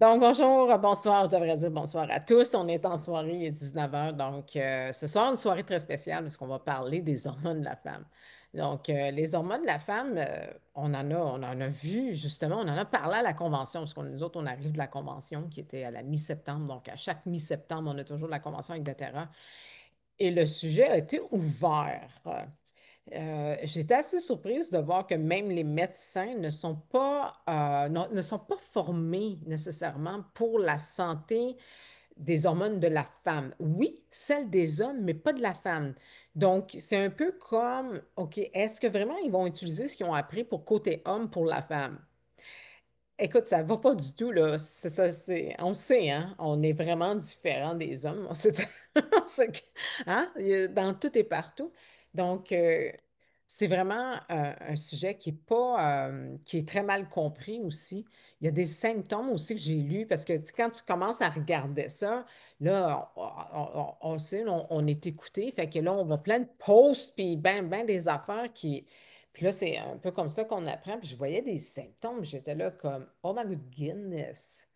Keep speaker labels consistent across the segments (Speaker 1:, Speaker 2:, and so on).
Speaker 1: Donc, bonjour, bonsoir, je devrais dire bonsoir à tous. On est en soirée, il est 19 heures. Donc, ce soir, une soirée très spéciale parce qu'on va parler des hormones de la femme. Donc, les hormones de la femme, on en a vu, justement, on en a parlé à la convention, parce que nous autres, on arrive de la convention qui était à la mi-septembre. Donc, à chaque mi-septembre, on a toujours la convention avec doTERRA. Et le sujet a été ouvert. J'étais assez surprise de voir que même les médecins ne sont pas formés nécessairement pour la santé des hormones de la femme. Oui, celle des hommes, mais pas de la femme. Donc, c'est un peu comme, OK, est-ce que vraiment ils vont utiliser ce qu'ils ont appris pour côté homme pour la femme? Écoute, ça va pas du tout, là. On sait, hein? On est vraiment différents des hommes. On sait hein? Dans tout et partout. Donc, c'est vraiment un sujet qui est pas, qui est très mal compris aussi. Il y a des symptômes aussi que j'ai lus parce que tu sais, quand tu commences à regarder ça, là, on sait, on est écouté. Fait que là, on voit plein de posts puis ben des affaires qui. Puis là, c'est un peu comme ça qu'on apprend. Puis je voyais des symptômes. J'étais là comme, oh my goodness.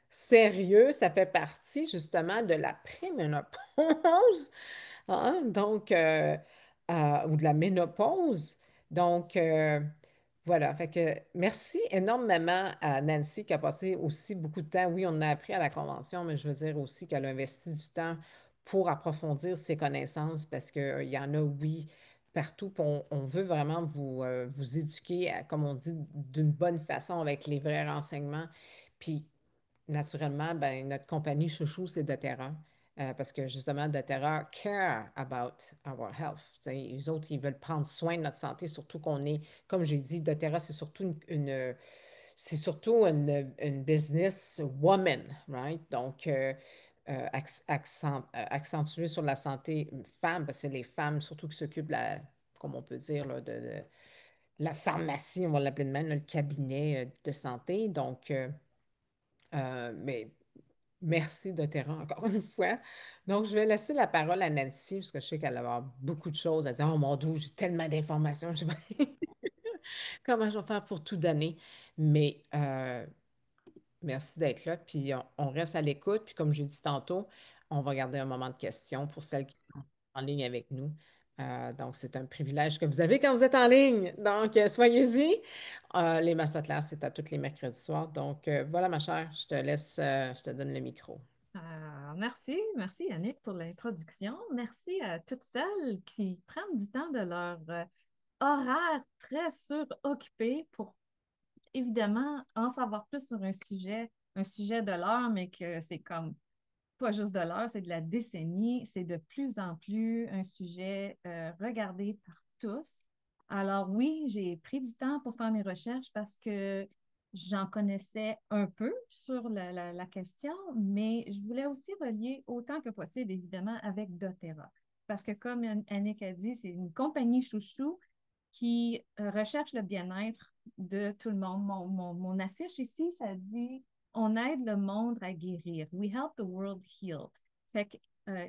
Speaker 1: Sérieux, ça fait partie justement de la préménopause, hein? Donc, ou de la ménopause. Donc, voilà. Fait que merci énormément à Nancy qui a passé aussi beaucoup de temps. Oui, on a appris à la convention, mais je veux dire aussi qu'elle a investi du temps pour approfondir ses connaissances parce qu'il y en a, oui, partout. Puis on veut vraiment vous éduquer, comme on dit, d'une bonne façon avec les vrais renseignements. Puis naturellement, ben, notre compagnie chouchou, c'est doTERRA. Parce que justement, doTERRA care about our health. T'sais, les autres, ils veulent prendre soin de notre santé, surtout qu'on est, comme j'ai dit, doTERRA, c'est surtout une business woman, right? Donc, accentué sur la santé femme, parce que c'est les femmes surtout qui s'occupent, comme on peut dire, là, de la pharmacie, on va l'appeler de même, là, le cabinet de santé. Donc, mais merci de terrain encore une fois. Donc, je vais laisser la parole à Nancy, parce que je sais qu'elle va avoir beaucoup de choses à dire. Oh mon Dieu, j'ai tellement d'informations, je sais pas comment je vais faire pour tout donner. Mais merci d'être là, puis on reste à l'écoute. Puis comme j'ai dit tantôt, on va garder un moment de questions pour celles qui sont en ligne avec nous. Donc, c'est un privilège que vous avez quand vous êtes en ligne. Donc, soyez-y. Les masterclass, c'est à tous les mercredis soirs. Donc, voilà, ma chère, je te laisse, je te donne le micro.
Speaker 2: Merci Yannick pour l'introduction. Merci à toutes celles qui prennent du temps de leur horaire très suroccupé pour évidemment en savoir plus sur un sujet de l'heure, mais que c'est comme pas juste de l'heure, c'est de la décennie. C'est de plus en plus un sujet regardé par tous. Alors oui, j'ai pris du temps pour faire mes recherches parce que j'en connaissais un peu sur la question, mais je voulais aussi relier autant que possible, évidemment, avec doTERRA. Parce que comme Annick a dit, c'est une compagnie chouchou qui recherche le bien-être de tout le monde. Mon affiche ici, ça dit on aide le monde à guérir. We help the world heal. Fait que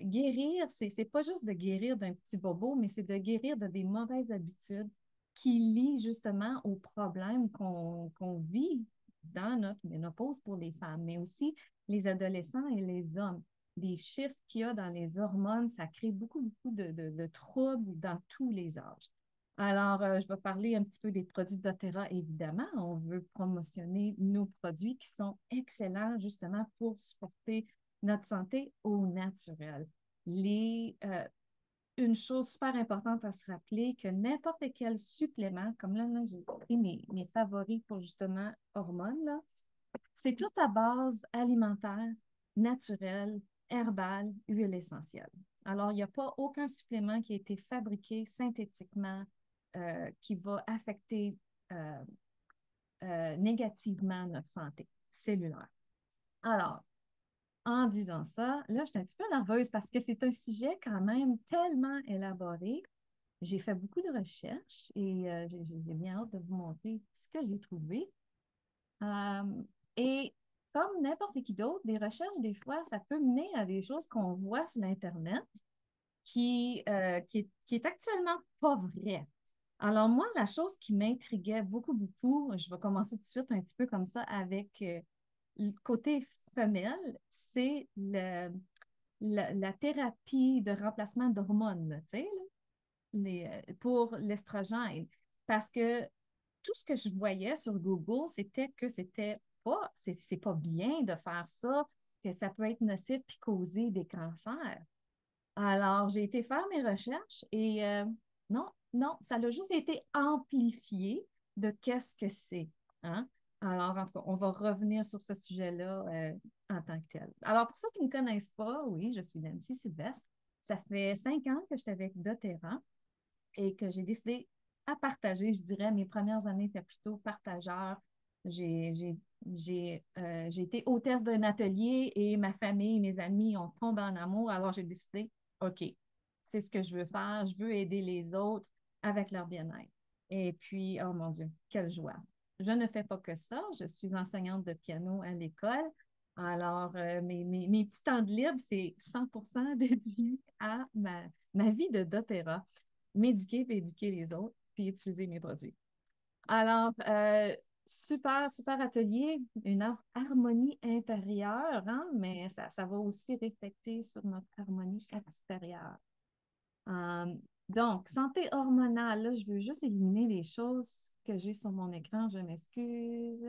Speaker 2: guérir, c'est pas juste de guérir d'un petit bobo, mais c'est de guérir de des mauvaises habitudes qui lient justement aux problèmes qu'on vit dans notre ménopause pour les femmes, mais aussi les adolescents et les hommes. Les chiffres qu'il y a dans les hormones, ça crée beaucoup de troubles dans tous les âges. Alors, je vais parler un petit peu des produits doTERRA, évidemment. On veut promotionner nos produits qui sont excellents justement pour supporter notre santé au naturel. Les, une chose super importante à se rappeler, que n'importe quel supplément, comme là j'ai pris mes favoris pour justement hormones, là, c'est tout à base alimentaire, naturelle, herbale, huile essentielle. Alors, il n'y a pas aucun supplément qui a été fabriqué synthétiquement qui va affecter euh, négativement notre santé cellulaire. Alors, en disant ça, là, je suis un petit peu nerveuse parce que c'est un sujet quand même tellement élaboré. J'ai fait beaucoup de recherches et j'ai bien hâte de vous montrer ce que j'ai trouvé. Euh, et comme n'importe qui d'autre, des recherches, des fois, ça peut mener à des choses qu'on voit sur l'Internet qui est actuellement pas vrai. Alors moi, la chose qui m'intriguait beaucoup, je vais commencer tout de suite un petit peu comme ça avec le côté femelle, c'est la thérapie de remplacement d'hormones, là, tu sais, là, pour l'estrogène. Parce que tout ce que je voyais sur Google, c'était que c'est pas bien de faire ça, que ça peut être nocif puis causer des cancers. Alors, j'ai été faire mes recherches et non, non, ça a juste été amplifié de qu'est-ce que c'est. Hein? Alors, en tout cas, on va revenir sur ce sujet-là en tant que tel. Alors, pour ceux qui ne me connaissent pas, oui, je suis Nancy Sylvestre. Ça fait 5 ans que je suis avec doTERRA et que j'ai décidé à partager. Je dirais, mes premières années étaient plutôt partageurs. J'ai, j'ai, j'ai été hôtesse d'un atelier et ma famille, mes amis ont tombé en amour. Alors, j'ai décidé, OK, c'est ce que je veux faire. Je veux aider les autres avec leur bien-être. Et puis, oh mon Dieu, quelle joie. Je ne fais pas que ça. Je suis enseignante de piano à l'école. Alors, mes petits temps de libre, c'est 100% dédié à ma vie de doTERRA, m'éduquer puis éduquer les autres, puis utiliser mes produits. Alors, super, super atelier, une harmonie intérieure, hein, mais ça va aussi refléter sur notre harmonie extérieure. Euh, donc, santé hormonale, là, je veux juste éliminer les choses que j'ai sur mon écran, je m'excuse.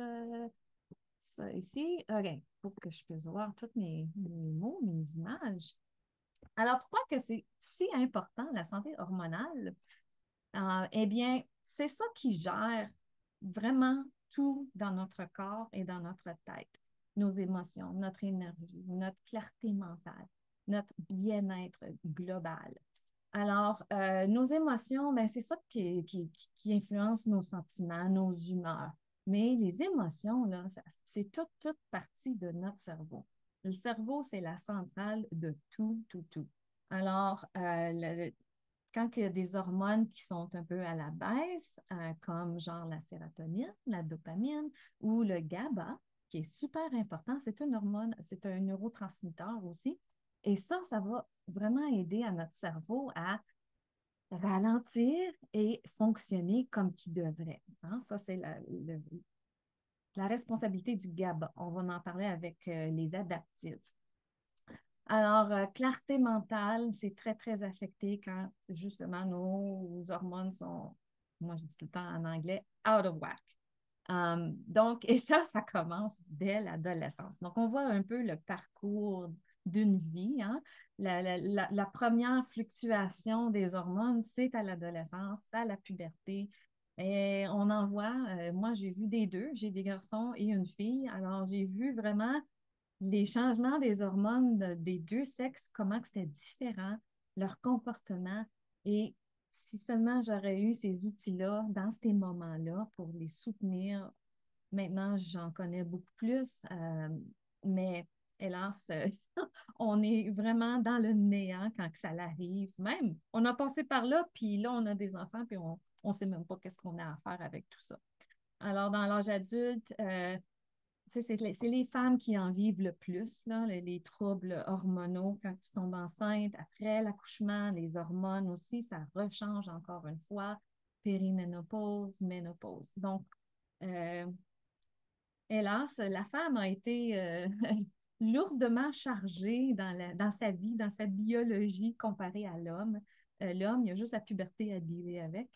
Speaker 2: Ça ici, OK, pour que je puisse voir tous mes mots, mes images. Alors, pourquoi que c'est si important, la santé hormonale? Eh bien, c'est ça qui gère vraiment tout dans notre corps et dans notre tête. Nos émotions, notre énergie, notre clarté mentale, notre bien-être global. Alors, nos émotions, ben, c'est ça qui influence nos sentiments, nos humeurs. Mais les émotions, là, c'est toute partie de notre cerveau. Le cerveau, c'est la centrale de tout, tout, tout. Alors, quand il y a des hormones qui sont un peu à la baisse, comme genre la sérotonine, la dopamine ou le GABA, qui est super important, c'est une hormone, c'est un neurotransmetteur aussi. Et ça va vraiment aider à notre cerveau à ralentir et fonctionner comme qu'il devrait. Hein? Ça, c'est la responsabilité du GABA. On va en parler avec les adaptifs. Alors, clarté mentale, c'est très, très affecté quand justement nos hormones sont, moi je dis tout le temps en anglais, out of whack. Donc, et ça commence dès l'adolescence. Donc, on voit un peu le parcours d'une vie. Hein? La première fluctuation des hormones, c'est à l'adolescence, à la puberté. Et on en voit, moi j'ai vu des deux, j'ai des garçons et une fille. Alors, j'ai vu vraiment les changements des hormones des deux sexes, comment que c'était différent, leur comportement. Et si seulement j'aurais eu ces outils-là dans ces moments-là pour les soutenir, maintenant j'en connais beaucoup plus, mais hélas, on est vraiment dans le néant quand que ça l'arrive. Même, on a passé par là, puis là, on a des enfants, puis on ne sait même pas qu'est-ce qu'on a à faire avec tout ça. Alors, dans l'âge adulte, c'est les femmes qui en vivent le plus, là, les troubles hormonaux quand tu tombes enceinte, après l'accouchement, les hormones aussi, ça rechange encore une fois, périménopause, ménopause. Donc, euh, hélas, la femme a été lourdement chargée dans sa vie, dans sa biologie comparée à l'homme. L'homme, il a juste la puberté à dealer avec.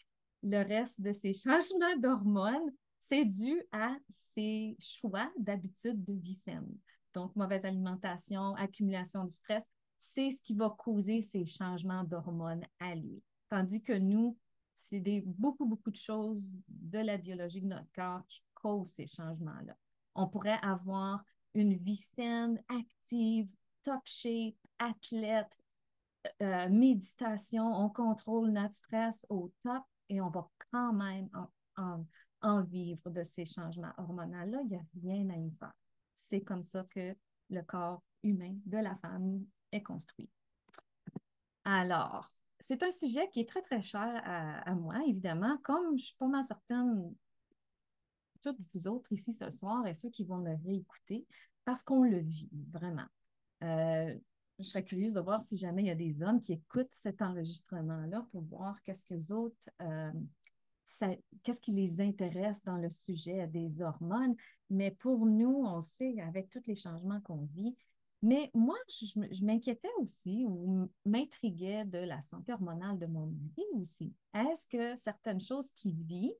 Speaker 2: Le reste de ses changements d'hormones, c'est dû à ses choix d'habitudes de vie saine. Donc, mauvaise alimentation, accumulation du stress, c'est ce qui va causer ces changements d'hormones à lui. Tandis que nous, c'est beaucoup, beaucoup de choses de la biologie de notre corps qui causent ces changements-là. On pourrait avoir une vie saine, active, top shape, athlète, méditation, on contrôle notre stress au top et on va quand même en vivre de ces changements hormonaux-là. Il n'y a rien à y faire. C'est comme ça que le corps humain de la femme est construit. Alors, c'est un sujet qui est très, très cher à moi, évidemment, comme je suis pas mal certaine toutes vous autres ici ce soir et ceux qui vont le réécouter, parce qu'on le vit vraiment. Euh, je serais curieuse de voir si jamais il y a des hommes qui écoutent cet enregistrement-là pour voir qu'est-ce que les autres qu'est-ce qui les intéresse dans le sujet des hormones. Mais pour nous, on sait, avec tous les changements qu'on vit, mais moi, je m'inquiétais aussi ou m'intriguais de la santé hormonale de mon mari aussi. Est-ce que certaines choses qu'il vit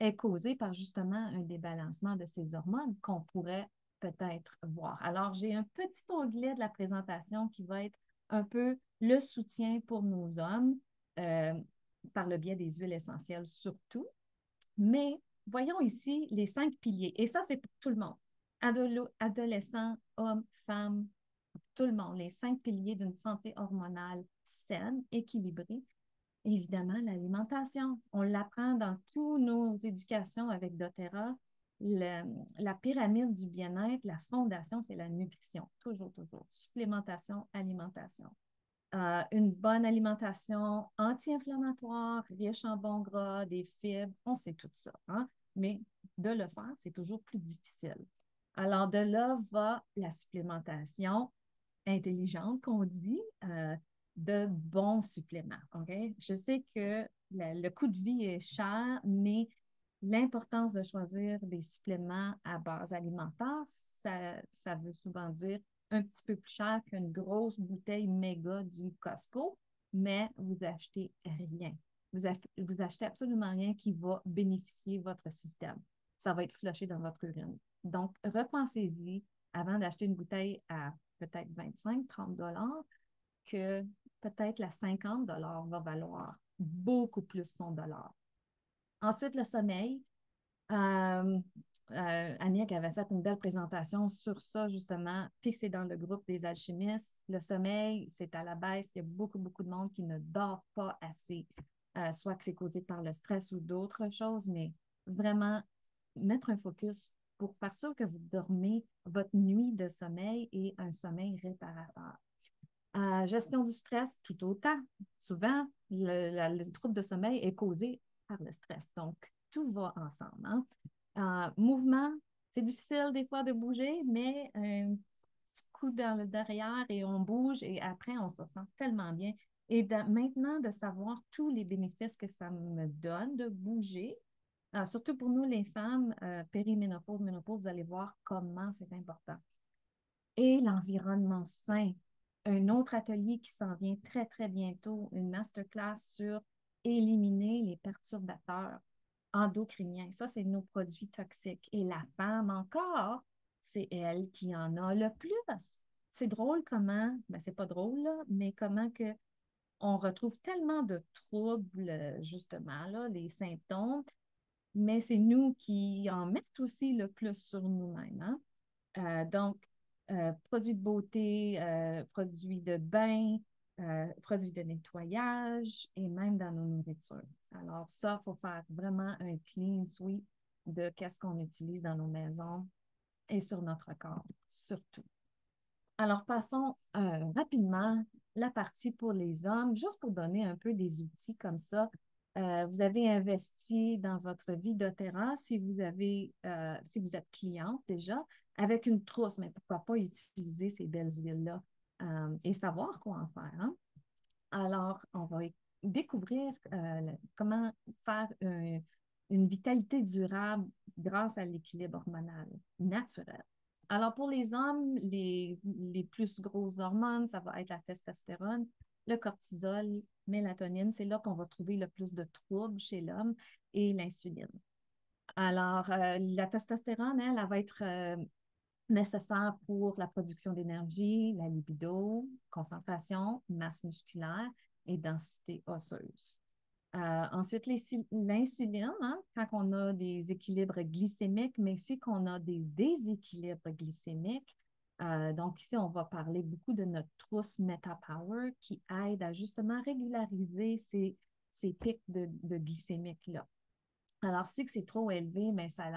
Speaker 2: est causée par justement un débalancement de ces hormones qu'on pourrait peut-être voir? Alors, j'ai un petit onglet de la présentation qui va être un peu le soutien pour nos hommes euh, par le biais des huiles essentielles surtout. Mais voyons ici les 5 piliers. Et ça, c'est pour tout le monde. Adolescents, hommes, femmes, tout le monde. Les 5 piliers d'une santé hormonale saine, équilibrée. Évidemment, l'alimentation. On l'apprend dans toutes nos éducations avec doTERRA. La pyramide du bien-être, la fondation, c'est la nutrition. Toujours, toujours. Supplémentation, alimentation. Une bonne alimentation anti-inflammatoire, riche en bons gras, des fibres, on sait tout ça, hein? Mais de le faire, c'est toujours plus difficile. Alors, de là va la supplémentation intelligente qu'on dit de bons suppléments. OK? Je sais que le coût de vie est cher, mais l'importance de choisir des suppléments à base alimentaire, ça veut souvent dire un petit peu plus cher qu'une grosse bouteille méga du Costco, mais vous achetez rien. Vous achetez absolument rien qui va bénéficier votre système. Ça va être flushé dans votre urine. Donc, repensez-y avant d'acheter une bouteille à peut-être 25-30 $ que peut-être la 50 $ va valoir beaucoup plus son dollar. Ensuite, le sommeil. Euh, Annick avait fait une belle présentation sur ça, justement, puis c'est dans le groupe des alchimistes. Le sommeil, c'est à la baisse. Il y a beaucoup, beaucoup de monde qui ne dort pas assez, soit que c'est causé par le stress ou d'autres choses, mais vraiment mettre un focus pour faire sûr que vous dormez votre nuit de sommeil et un sommeil réparateur. Gestion du stress, tout autant. Souvent, le trouble de sommeil est causé par le stress. Donc, tout va ensemble. Hein? Mouvement, c'est difficile des fois de bouger, mais un petit coup dans le derrière et on bouge et après, on se sent tellement bien. Et maintenant, de savoir tous les bénéfices que ça me donne de bouger, surtout pour nous, les femmes, périménopause, ménopause, vous allez voir comment c'est important. Et l'environnement sain. Un autre atelier qui s'en vient très, très bientôt, une masterclass sur éliminer les perturbateurs endocriniens. Ça, c'est nos produits toxiques. Et la femme, encore, c'est elle qui en a le plus. C'est drôle comment, ben c'est pas drôle, là, mais comment que on retrouve tellement de troubles, justement, là, les symptômes, mais c'est nous qui en mettons aussi le plus sur nous-mêmes. Hein? Donc, produits de beauté, produits de bain, produits de nettoyage et même dans nos nourritures. Alors ça, il faut faire vraiment un clean sweep de qu'est-ce qu'on utilise dans nos maisons et sur notre corps, surtout. Alors, passons rapidement la partie pour les hommes, juste pour donner un peu des outils comme ça. Vous avez investi dans votre vie doTERRA si vous êtes cliente déjà, avec une trousse, mais pourquoi pas utiliser ces belles huiles-là et savoir quoi en faire. Hein? Alors, on va découvrir comment faire une vitalité durable grâce à l'équilibre hormonal naturel. Alors, pour les hommes, les plus grosses hormones, ça va être la testostérone, le cortisol, mélatonine. C'est là qu'on va trouver le plus de troubles chez l'homme et l'insuline. Alors, la testostérone, elle va être nécessaire pour la production d'énergie, la libido, concentration, masse musculaire et densité osseuse. Ensuite, l'insuline, hein, quand on a des équilibres glycémiques, mais aussi qu'on a des déséquilibres glycémiques. Donc ici, on va parler beaucoup de notre trousse MetaPower qui aide à justement régulariser ces pics de glycémique-là. Alors, si c'est trop élevé, mais ça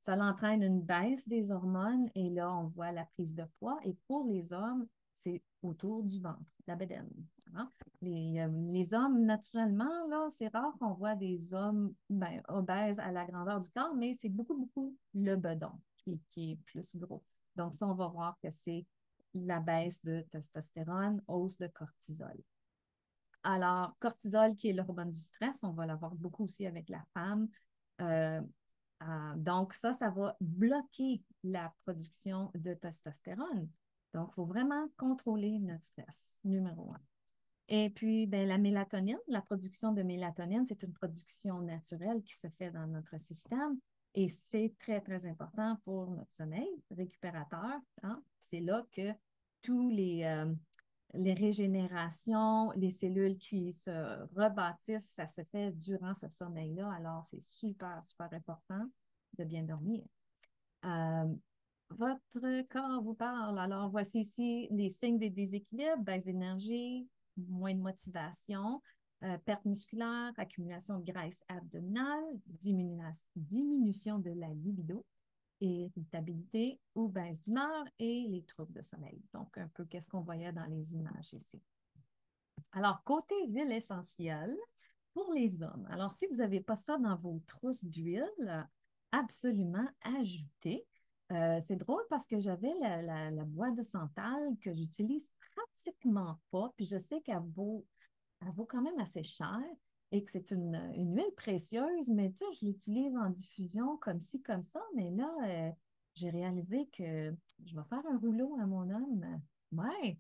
Speaker 2: entraîne une baisse des hormones et là, on voit la prise de poids. Et pour les hommes, c'est autour du ventre, la bedaine. Hein? Les hommes, naturellement, là, c'est rare qu'on voit des hommes obèses à la grandeur du corps, mais c'est beaucoup, beaucoup le bedon qui est plus gros. Donc, ça, on va voir que c'est la baisse de testostérone, hausse de cortisol. Alors, cortisol, qui est l'hormone du stress, on va l'avoir beaucoup aussi avec la femme. Euh, donc, ça va bloquer la production de testostérone. Donc, il faut vraiment contrôler notre stress, numéro un. Et puis, ben, la mélatonine, la production de mélatonine, c'est une production naturelle qui se fait dans notre système et c'est très, très important pour notre sommeil récupérateur, hein. C'est là que tous les régénérations, les cellules qui se rebâtissent, ça se fait durant ce sommeil-là. Alors, c'est super, super important de bien dormir. Euh, Votre corps vous parle. Alors, voici ici les signes des déséquilibres, baisse d'énergie, moins de motivation, perte musculaire, accumulation de graisse abdominale, diminution de la libido, irritabilité ou baisse d'humeur et les troubles de sommeil. Donc, un peu qu'est-ce qu'on voyait dans les images ici. Alors, côté huile essentielle, pour les hommes, alors si vous n'avez pas ça dans vos trousses d'huile, absolument ajoutez. C'est drôle parce que j'avais la boîte de santal que j'utilise pratiquement pas, puis je sais elle vaut quand même assez cher et que c'est une huile précieuse, mais tu sais, je l'utilise en diffusion comme ci, comme ça, mais là, j'ai réalisé que je vais faire un rouleau à mon homme. Ouais,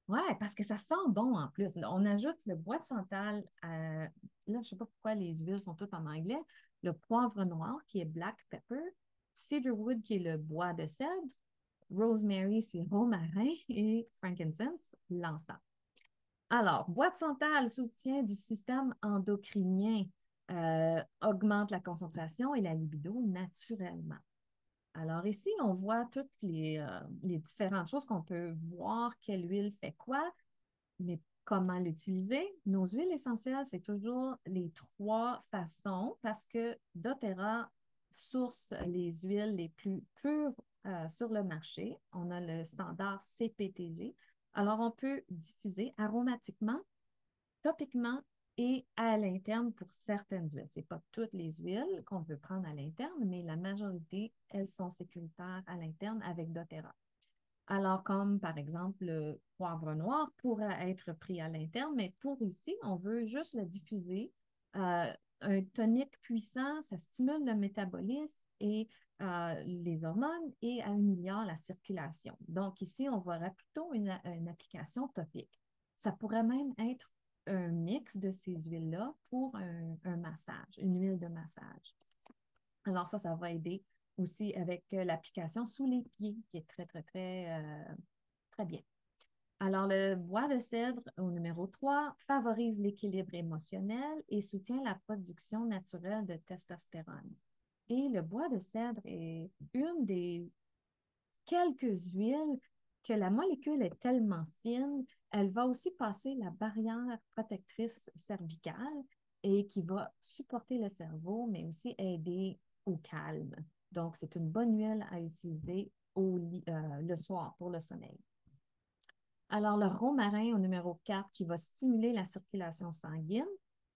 Speaker 2: ouais, parce que ça sent bon en plus. Là, on ajoute le bois de santal là, je ne sais pas pourquoi les huiles sont toutes en anglais, le poivre noir qui est black pepper, cedarwood qui est le bois de cèdre, rosemary c'est romarin et frankincense l'encens. Alors, bois de santal, soutien du système endocrinien, augmente la concentration et la libido naturellement. Alors ici, on voit toutes les différentes choses qu'on peut voir, quelle huile fait quoi, mais comment l'utiliser. Nos huiles essentielles, c'est toujours les trois façons parce que doTERRA source les huiles les plus pures sur le marché. On a le standard CPTG. Alors, on peut diffuser aromatiquement, topiquement et à l'interne pour certaines huiles. Ce n'est pas toutes les huiles qu'on peut prendre à l'interne, mais la majorité, elles sont sécuritaires à l'interne avec doTERRA. Alors, comme par exemple le poivre noir pourrait être pris à l'interne, mais pour ici, on veut juste le diffuser. Euh, un tonique puissant, ça stimule le métabolisme et les hormones et améliore la circulation. Donc ici, on verra plutôt une application topique. Ça pourrait même être un mix de ces huiles-là pour un massage, une huile de massage. Alors ça va aider aussi avec l'application sous les pieds, qui est très, très, très, très bien. Alors, le bois de cèdre au numéro 3 favorise l'équilibre émotionnel et soutient la production naturelle de testostérone. Et le bois de cèdre est une des quelques huiles que la molécule est tellement fine, elle va aussi passer la barrière protectrice cervicale et qui va supporter le cerveau, mais aussi aider au calme. Donc, c'est une bonne huile à utiliser le soir pour le sommeil. Alors, le romarin au numéro 4 qui va stimuler la circulation sanguine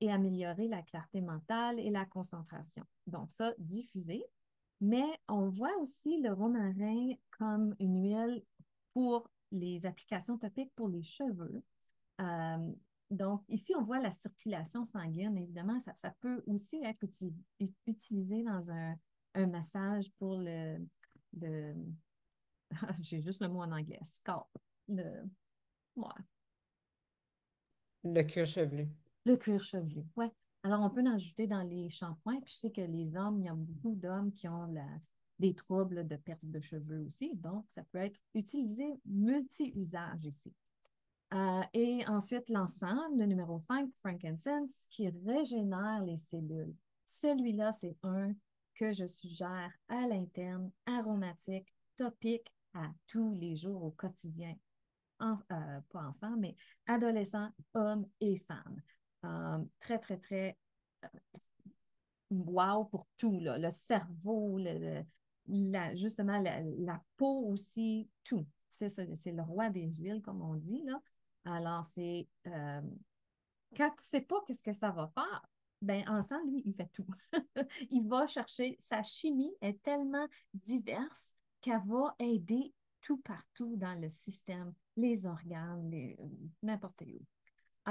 Speaker 2: et améliorer la clarté mentale et la concentration. Donc, ça, diffusé. Mais on voit aussi le romarin comme une huile pour les applications topiques pour les cheveux. Euh, donc, ici, on voit la circulation sanguine. Évidemment, ça peut aussi être utilisé dans un massage pour le j'ai juste le mot en anglais, scalp. Le, ouais,
Speaker 1: Le cuir chevelu.
Speaker 2: le cuir chevelu, ouais. Alors, on peut en ajouter dans les shampoings. Puis je sais que les hommes, il y a beaucoup d'hommes qui ont des troubles de perte de cheveux aussi. Donc, ça peut être utilisé multi-usage ici. Et ensuite, l'encens, le numéro 5, frankincense, qui régénère les cellules. Celui-là, c'est un que je suggère à l'interne, aromatique, topique à tous les jours au quotidien. Pas enfants, mais adolescents, hommes et femmes. Très, très, très wow pour tout, là. Le cerveau, justement la peau aussi, tout. C'est le roi des huiles, comme on dit, là. Alors, quand tu ne sais pas qu'est-ce que ça va faire, ben ensemble, lui, il fait tout. Il va chercher, sa chimie est tellement diverse qu'elle va aider tout partout dans le système, les organes, n'importe où.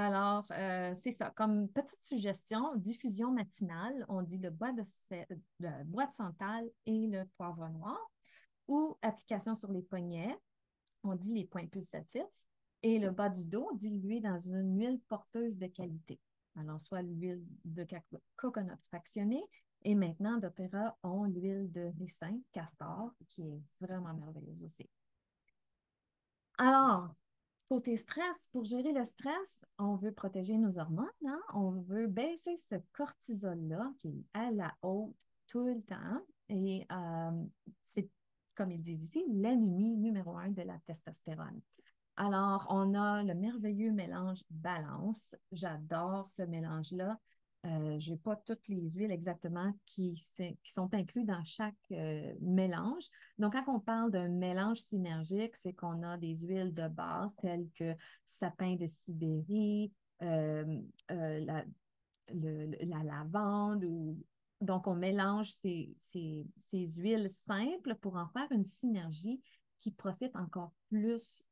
Speaker 2: Alors, c'est ça. Comme petite suggestion, diffusion matinale, on dit le bois de santal et le poivre noir, ou application sur les poignets, on dit les points pulsatifs, et le bas du dos, dilué dans une huile porteuse de qualité. Alors, soit l'huile de coconut fractionnée, et maintenant, d'Opéra ont l'huile de ricin, castor, qui est vraiment merveilleuse aussi. Alors, côté stress, pour gérer le stress, on veut protéger nos hormones, hein? On veut baisser ce cortisol-là qui est à la haute tout le temps. Et c'est, comme ils disent ici, l'ennemi numéro un de la testostérone. Alors, on a le merveilleux mélange Balance. J'adore ce mélange-là. Je n'ai pas toutes les huiles exactement qui sont incluses dans chaque mélange. Donc, quand on parle d'un mélange synergique, c'est qu'on a des huiles de base telles que sapin de Sibérie, euh, la, la lavande. Donc, on mélange ces huiles simples pour en faire une synergie qui profite encore plus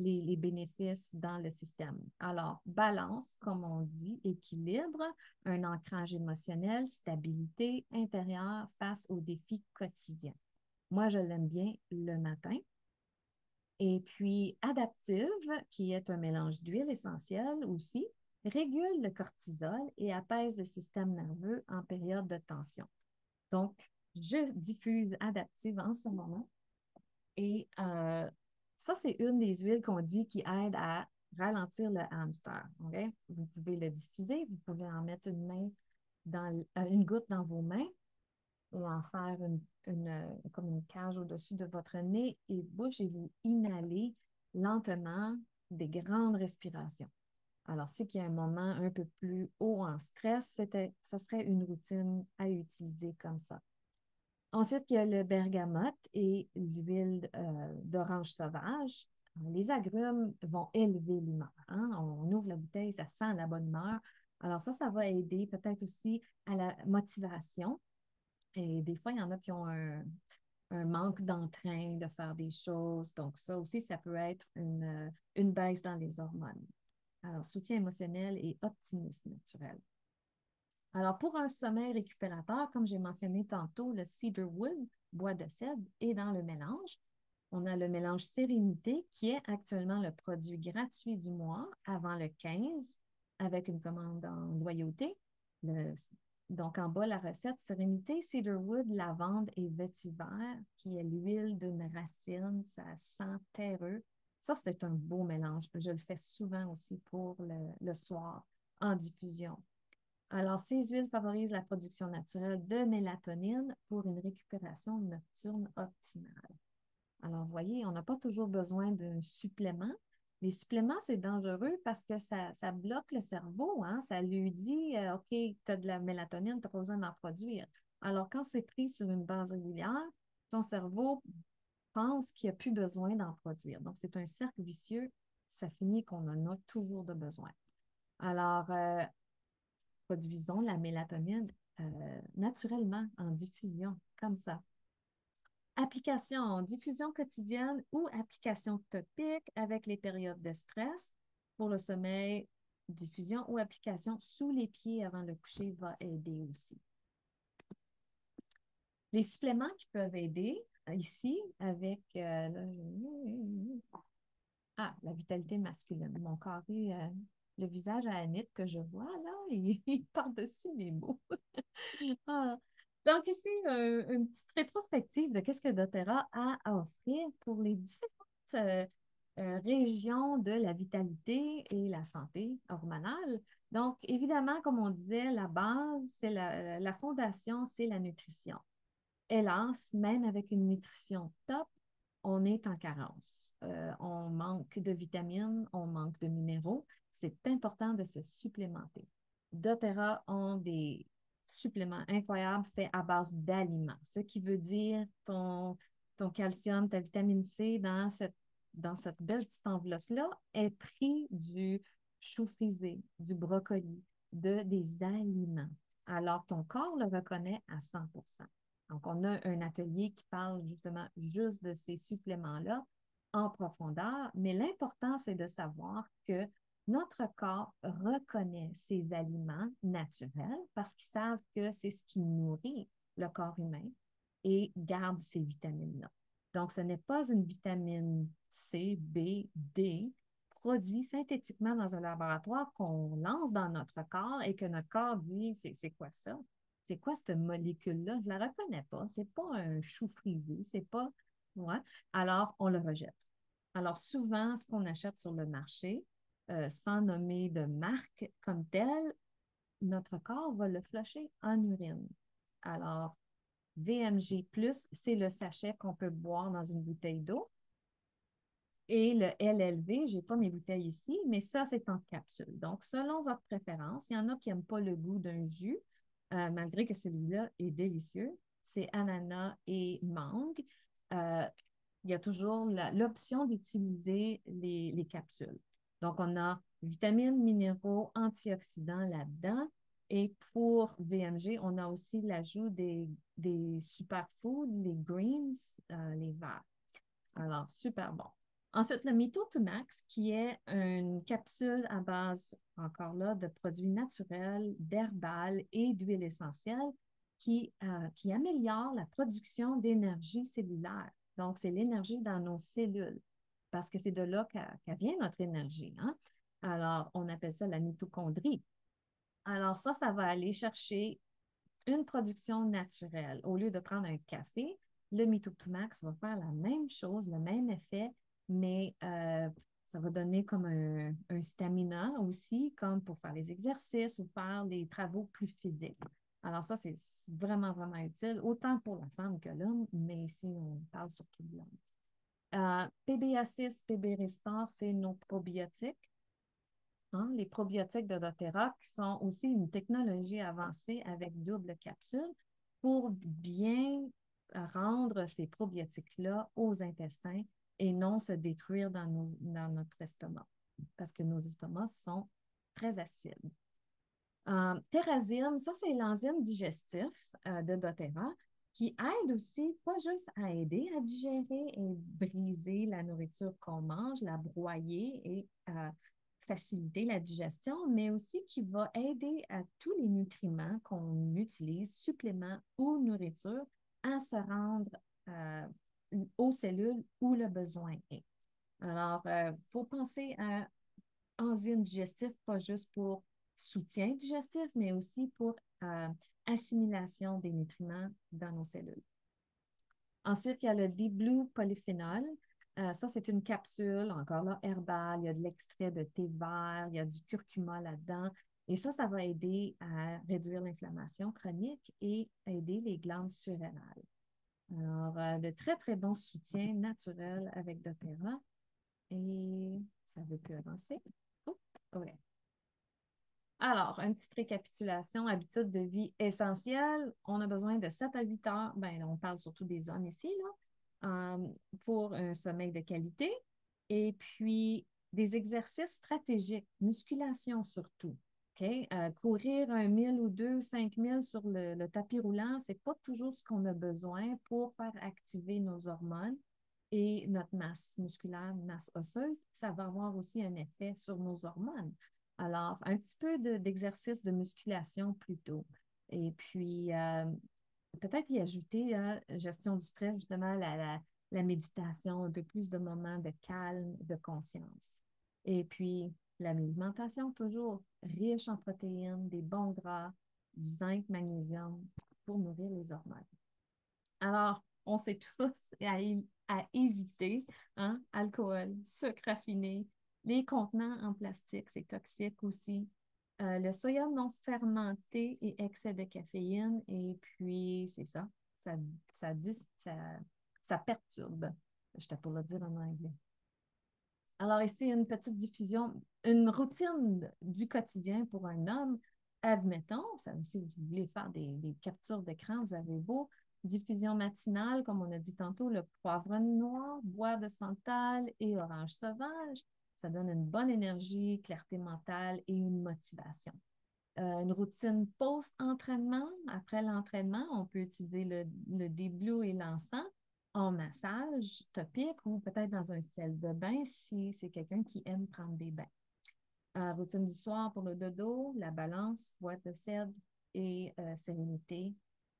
Speaker 2: les bénéfices dans le système. Alors, balance, comme on dit, équilibre, un ancrage émotionnel, stabilité intérieure face aux défis quotidiens. Moi, je l'aime bien le matin. Et puis, adaptive, qui est un mélange d'huile essentielle aussi, régule le cortisol et apaise le système nerveux en période de tension. Donc, je diffuse adaptive en ce moment. Et ça, c'est une des huiles qu'on dit qui aide à ralentir le hamster. Okay? Vous pouvez le diffuser, vous pouvez en mettre une goutte dans vos mains ou en faire comme une cage au-dessus de votre nez et bouche et vous inhalez lentement des grandes respirations. Alors, c'est qu'il y a un moment un peu plus haut en stress, ce serait une routine à utiliser comme ça. Ensuite, il y a le bergamote et l'huile d'orange sauvage. Les agrumes vont élever l'humeur. Hein? On ouvre la bouteille, ça sent la bonne humeur. Alors ça va aider peut-être aussi à la motivation. Et des fois, il y en a qui ont un manque d'entrain de faire des choses. Donc ça aussi, ça peut être une baisse dans les hormones. Alors, soutien émotionnel et optimisme naturel. Alors, pour un sommeil récupérateur, comme j'ai mentionné tantôt, le cedarwood, bois de cèdre, est dans le mélange. On a le mélange Sérénité, qui est actuellement le produit gratuit du mois avant le 15, avec une commande en loyauté. Donc, en bas, la recette Sérénité, cedarwood, lavande et vétiver, qui est l'huile d'une racine. Ça sent terreux. Ça, c'est un beau mélange. Je le fais souvent aussi pour le soir en diffusion. Alors, ces huiles favorisent la production naturelle de mélatonine pour une récupération nocturne optimale. Alors, vous voyez, on n'a pas toujours besoin d'un supplément. Les suppléments, c'est dangereux parce que ça bloque le cerveau. Hein? Ça lui dit, OK, tu as de la mélatonine, tu n'as pas besoin d'en produire. Alors, quand c'est pris sur une base régulière, ton cerveau pense qu'il n'y a plus besoin d'en produire. Donc, c'est un cercle vicieux. Ça finit qu'on en a toujours de besoin. Alors, produisons la mélatonine naturellement en diffusion, comme ça. Application, diffusion quotidienne ou application topique avec les périodes de stress pour le sommeil, diffusion ou application sous les pieds avant le coucher va aider aussi. Les suppléments qui peuvent aider ici avec la vitalité masculine. Mon carré, le visage à Annick que je vois là, il par-dessus mes mots. Ah. Donc ici, une petite rétrospective de qu'est-ce que doTERRA a à offrir pour les différentes régions de la vitalité et la santé hormonale. Donc, évidemment, comme on disait, la base, c'est la fondation, c'est la nutrition. Hélas, même avec une nutrition top, on est en carence. On manque de vitamines, on manque de minéraux. C'est important de se supplémenter. doTERRA ont des suppléments incroyables faits à base d'aliments, ce qui veut dire ton calcium, ta vitamine C dans cette belle petite enveloppe-là est pris du chou frisé, du brocoli, des aliments. Alors, ton corps le reconnaît à 100%. Donc, on a un atelier qui parle justement juste de ces suppléments-là en profondeur, mais l'important, c'est de savoir que notre corps reconnaît ces aliments naturels parce qu'ils savent que c'est ce qui nourrit le corps humain et garde ces vitamines-là. Donc, ce n'est pas une vitamine C, B, D produit synthétiquement dans un laboratoire qu'on lance dans notre corps et que notre corps dit, c'est quoi ça? C'est quoi cette molécule-là? Je ne la reconnais pas. C'est pas un chou frisé. C'est pas. Ouais. Alors, on le rejette. Alors, souvent, ce qu'on achète sur le marché, sans nommer de marque comme telle, notre corps va le flusher en urine. Alors, VMG+, c'est le sachet qu'on peut boire dans une bouteille d'eau. Et le LLV, je n'ai pas mes bouteilles ici, mais ça, c'est en capsule. Donc, selon votre préférence, il y en a qui n'aiment pas le goût d'un jus, malgré que celui-là est délicieux. C'est ananas et mangue. Euh, il y a toujours l'option d'utiliser les capsules. Donc, on a vitamines, minéraux, antioxydants là-dedans. Et pour VMG, on a aussi l'ajout des superfoods, les greens, les verts. Alors, super bon. Ensuite, le Mito2Max, qui est une capsule à base, encore là, de produits naturels, d'herbal et d'huile essentielle qui améliore la production d'énergie cellulaire. Donc, c'est l'énergie dans nos cellules, parce que c'est de là qu'elle vient notre énergie, hein? Alors, on appelle ça la mitochondrie. Alors, ça va aller chercher une production naturelle. Au lieu de prendre un café, le Mitotomax va faire la même chose, le même effet, mais ça va donner comme un stamina aussi, comme pour faire les exercices ou faire des travaux plus physiques. Alors ça, c'est vraiment, vraiment utile, autant pour la femme que l'homme, mais ici, on parle surtout de l'homme. PBA6, PB Restore, c'est nos probiotiques. Hein, les probiotiques de doTERRA, qui sont aussi une technologie avancée avec double capsule pour bien rendre ces probiotiques-là aux intestins et non se détruire dans notre estomac, parce que nos estomacs sont très acides. Terrazine, ça c'est l'enzyme digestif de doTERRA qui aide aussi, pas juste à aider à digérer et briser la nourriture qu'on mange, la broyer et faciliter la digestion, mais aussi qui va aider à tous les nutriments qu'on utilise, suppléments ou nourriture, à se rendre aux cellules où le besoin est. Alors, il faut penser à enzymes digestifs, pas juste pour soutien digestif, mais aussi pour assimilation des nutriments dans nos cellules. Ensuite, il y a le Deep Blue polyphénol. Ça, c'est une capsule, encore là, herbale. Il y a de l'extrait de thé vert, il y a du curcuma là-dedans. Et ça va aider à réduire l'inflammation chronique et aider les glandes surrénales. Alors, de très, très bons soutiens naturels avec doTERRA. Et ça ne veut plus avancer. Oh, ouais. Alors, une petite récapitulation, habitudes de vie essentielles. On a besoin de 7 à 8 heures, ben, on parle surtout des hommes ici, là, pour un sommeil de qualité. Et puis, des exercices stratégiques, musculation surtout. Okay? Courir 1 000 ou 2, 5 000 sur le tapis roulant, ce n'est pas toujours ce qu'on a besoin pour faire activer nos hormones et notre masse musculaire, masse osseuse. Ça va avoir aussi un effet sur nos hormones. Alors, un petit peu d'exercice de musculation plutôt. Et puis, peut-être y ajouter gestion du stress, justement, la méditation, un peu plus de moments de calme, de conscience. Et puis, l'alimentation, toujours riche en protéines, des bons gras, du zinc, magnésium pour nourrir les hormones. Alors, on sait tous à éviter hein, alcool, sucre raffiné, les contenants en plastique, c'est toxique aussi. Le soya non fermenté et excès de caféine. Et puis, c'est ça, ça, ça, ça perturbe. Je t'ai pour le dire en anglais. Alors ici, une petite diffusion, une routine du quotidien pour un homme. Admettons, si vous voulez faire des captures d'écran, vous avez beau diffusion matinale, comme on a dit tantôt, le poivre noir, bois de santal et orange sauvage. Ça donne une bonne énergie, clarté mentale et une motivation. Une routine post-entraînement. Après l'entraînement, on peut utiliser le déblue et l'encens en massage topique ou peut-être dans un sel de bain si c'est quelqu'un qui aime prendre des bains. Routine du soir pour le dodo, la balance, boîte de cèdre et sérénité.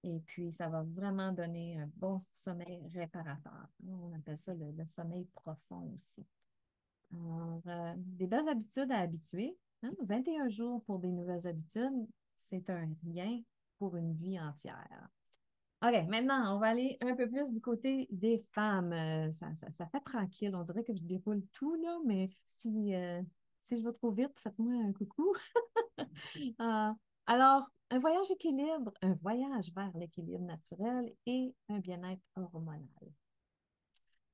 Speaker 2: Et puis, ça va vraiment donner un bon sommeil réparateur. On appelle ça le sommeil profond aussi. Alors, des belles habitudes à habituer. Hein? 21 jours pour des nouvelles habitudes, c'est un rien pour une vie entière. OK, maintenant, on va aller un peu plus du côté des femmes. Ça fait tranquille. On dirait que je déroule tout, là, mais si je vais trop vite, faites-moi un coucou. Euh, alors, un voyage vers l'équilibre naturel et un bien-être hormonal.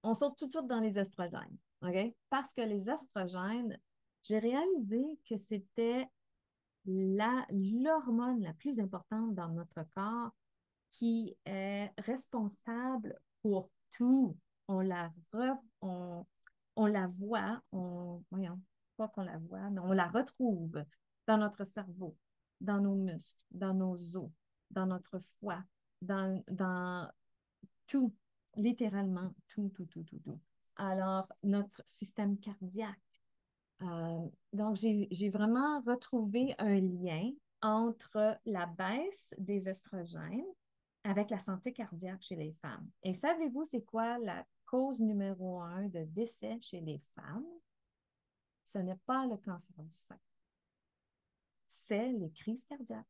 Speaker 2: On saute tout de suite dans les estrogènes, OK? Parce que les estrogènes, j'ai réalisé que c'était l'hormone la plus importante dans notre corps qui est responsable pour tout. On la, re- on la voit, voyons, pas qu'on la voit, mais on la retrouve dans notre cerveau, dans nos muscles, dans nos os, dans notre foie, dans tout, littéralement tout, tout, tout, tout, tout. Alors, notre système cardiaque. Donc, j'ai vraiment retrouvé un lien entre la baisse des estrogènes avec la santé cardiaque chez les femmes. Et savez-vous, c'est quoi la cause numéro un de décès chez les femmes? Ce n'est pas le cancer du sein, c'est les crises cardiaques,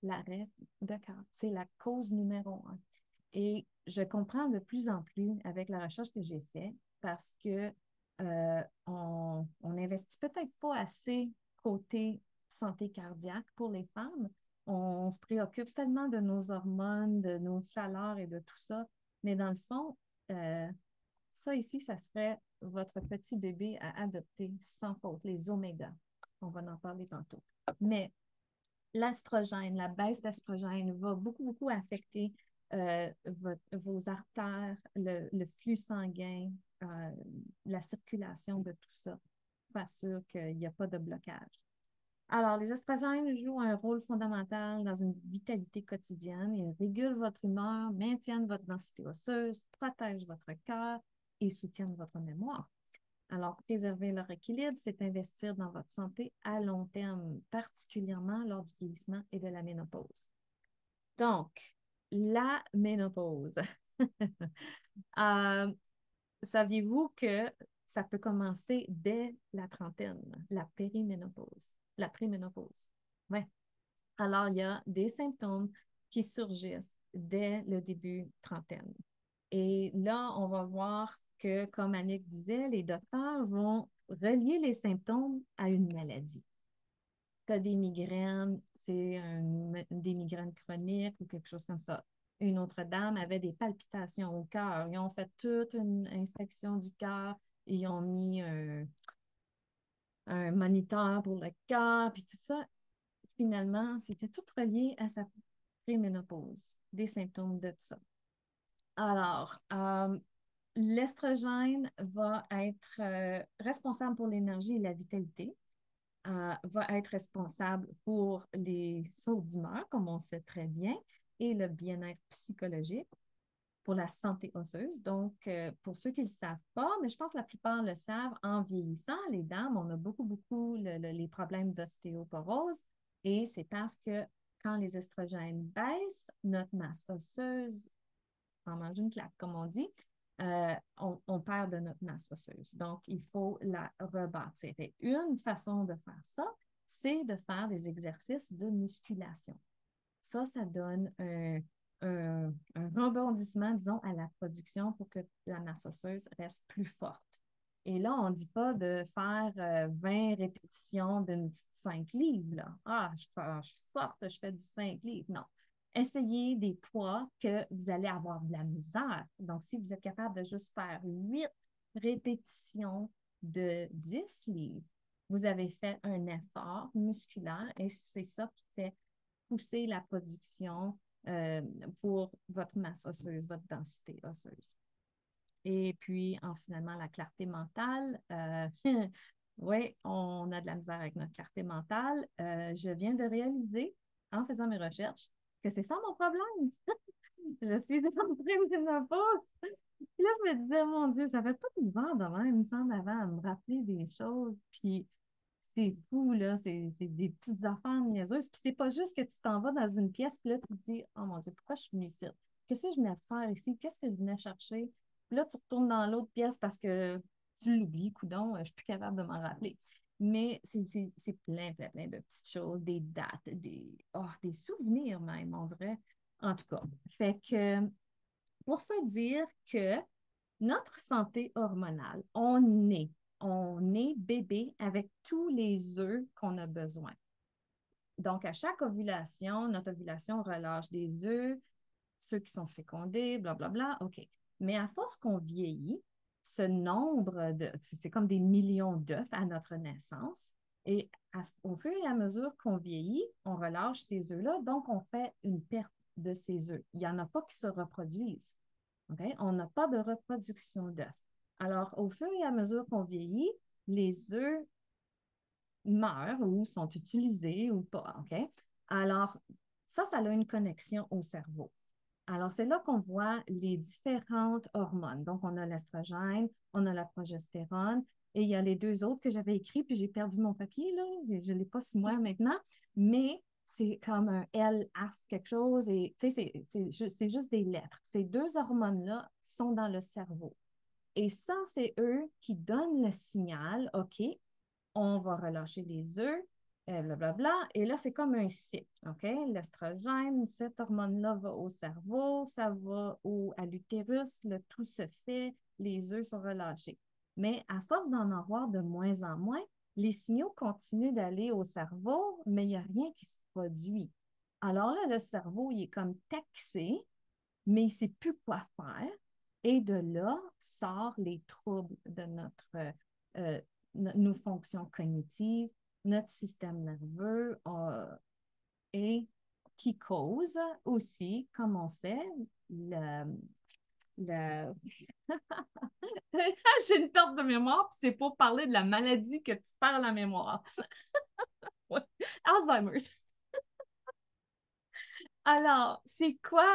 Speaker 2: l'arrêt de cœur. C'est la cause numéro un. Et je comprends de plus en plus avec la recherche que j'ai faite parce que on n'investit peut-être pas assez côté santé cardiaque pour les femmes. On se préoccupe tellement de nos hormones, de nos chaleurs et de tout ça. Mais dans le fond, euh, ça ici, ça serait votre petit bébé à adopter sans faute, les omégas. On va en parler tantôt. Mais l'estrogène, la baisse d'estrogène va beaucoup, beaucoup affecter vos artères, le flux sanguin, euh, la circulation de tout ça, pour faire sûr qu'il n'y a pas de blocage. Alors, les estrogènes jouent un rôle fondamental dans une vitalité quotidienne. Ils régulent votre humeur, maintiennent votre densité osseuse, protègent votre cœur et soutiennent votre mémoire. Alors, préserver leur équilibre, c'est investir dans votre santé à long terme, particulièrement lors du vieillissement et de la ménopause. Donc, la ménopause. Euh, saviez-vous que ça peut commencer dès la trentaine, la périménopause, la préménopause? Oui. Alors, il y a des symptômes qui surgissent dès le début trentaine. Et là, on va voir que, comme Annick disait, les docteurs vont relier les symptômes à une maladie. Tu as des migraines, des migraines chroniques ou quelque chose comme ça. Une autre dame avait des palpitations au cœur. Ils ont fait toute une inspection du cœur. Ils ont mis un moniteur pour le cœur, puis tout ça. Finalement, c'était tout relié à sa préménopause, des symptômes de ça. Alors, l'estrogène va être responsable pour l'énergie et la vitalité, va être responsable pour les sauts d'humeur, comme on sait très bien, et le bien-être psychologique, pour la santé osseuse. Donc, pour ceux qui ne le savent pas, mais je pense que la plupart le savent, en vieillissant, les dames, on a beaucoup, beaucoup les problèmes d'ostéoporose, et c'est parce que quand les estrogènes baissent, notre masse osseuse en mange une claque, comme on dit, on perd de notre masse osseuse. Donc, il faut la rebâtir. Et une façon de faire ça, c'est de faire des exercices de musculation. Ça donne un rebondissement, disons, à la production pour que la masse osseuse reste plus forte. Et là, on ne dit pas de faire 20 répétitions d'une petite 5 livres. Là. Je suis forte, je fais du 5 livres. Non. Essayez des poids que vous allez avoir de la misère. Donc, si vous êtes capable de juste faire 8 répétitions de 10 livres, vous avez fait un effort musculaire et c'est ça qui fait pousser la production pour votre masse osseuse, votre densité osseuse. Et puis, finalement, la clarté mentale. Oui, on a de la misère avec notre clarté mentale. Je viens de réaliser, en faisant mes recherches, que c'est ça mon problème. Je suis en préménopause. Puis là, je me disais, mon Dieu, j'avais pas de misère de même, il me semble, avant, à me rappeler des choses. Puis, C'est fou, là. C'est des petites affaires niaiseuses. Puis c'est pas juste que tu t'en vas dans une pièce, puis là, tu te dis, oh mon Dieu, pourquoi je suis venue ici? Qu'est-ce que je venais faire ici? Qu'est-ce que je venais chercher? Puis là, tu retournes dans l'autre pièce parce que tu l'oublies, coudon, je suis plus capable de m'en rappeler. Mais c'est plein, plein, plein de petites choses, des dates, des souvenirs même, on dirait. En tout cas, fait que pour se dire que notre santé hormonale, on est bébé avec tous les œufs qu'on a besoin. Donc, à chaque ovulation, notre ovulation relâche des œufs, ceux qui sont fécondés, blablabla, OK. Mais à force qu'on vieillit, ce nombre c'est comme des millions d'œufs à notre naissance. Et au fur et à mesure qu'on vieillit, on relâche ces œufs-là, donc on fait une perte de ces œufs. Il n'y en a pas qui se reproduisent. Okay? On n'a pas de reproduction d'œufs. Alors, au fur et à mesure qu'on vieillit, les œufs meurent ou sont utilisés ou pas. OK? Alors, ça a une connexion au cerveau. Alors, c'est là qu'on voit les différentes hormones. Donc, on a l'estrogène, on a la progestérone, et il y a les deux autres que j'avais écrits, puis j'ai perdu mon papier, là. Je ne l'ai pas sur moi maintenant, mais c'est comme un LF quelque chose, et tu sais, c'est juste des lettres. Ces deux hormones-là sont dans le cerveau. Et ça, c'est eux qui donnent le signal, OK, on va relâcher les œufs, blablabla. Et là, c'est comme un cycle, OK? L'estrogène, cette hormone-là va au cerveau, ça va à l'utérus, le tout se fait, les œufs sont relâchés. Mais à force d'en avoir de moins en moins, les signaux continuent d'aller au cerveau, mais il n'y a rien qui se produit. Alors là, le cerveau, il est comme taxé, mais il ne sait plus quoi faire. Et de là sortent les troubles de euh, nos fonctions cognitives, notre système nerveux et qui cause aussi, comme on sait, le... J'ai une perte de mémoire, puis c'est pour parler de la maladie que tu perds la mémoire. Ouais. Alzheimer's. Alors, c'est quoi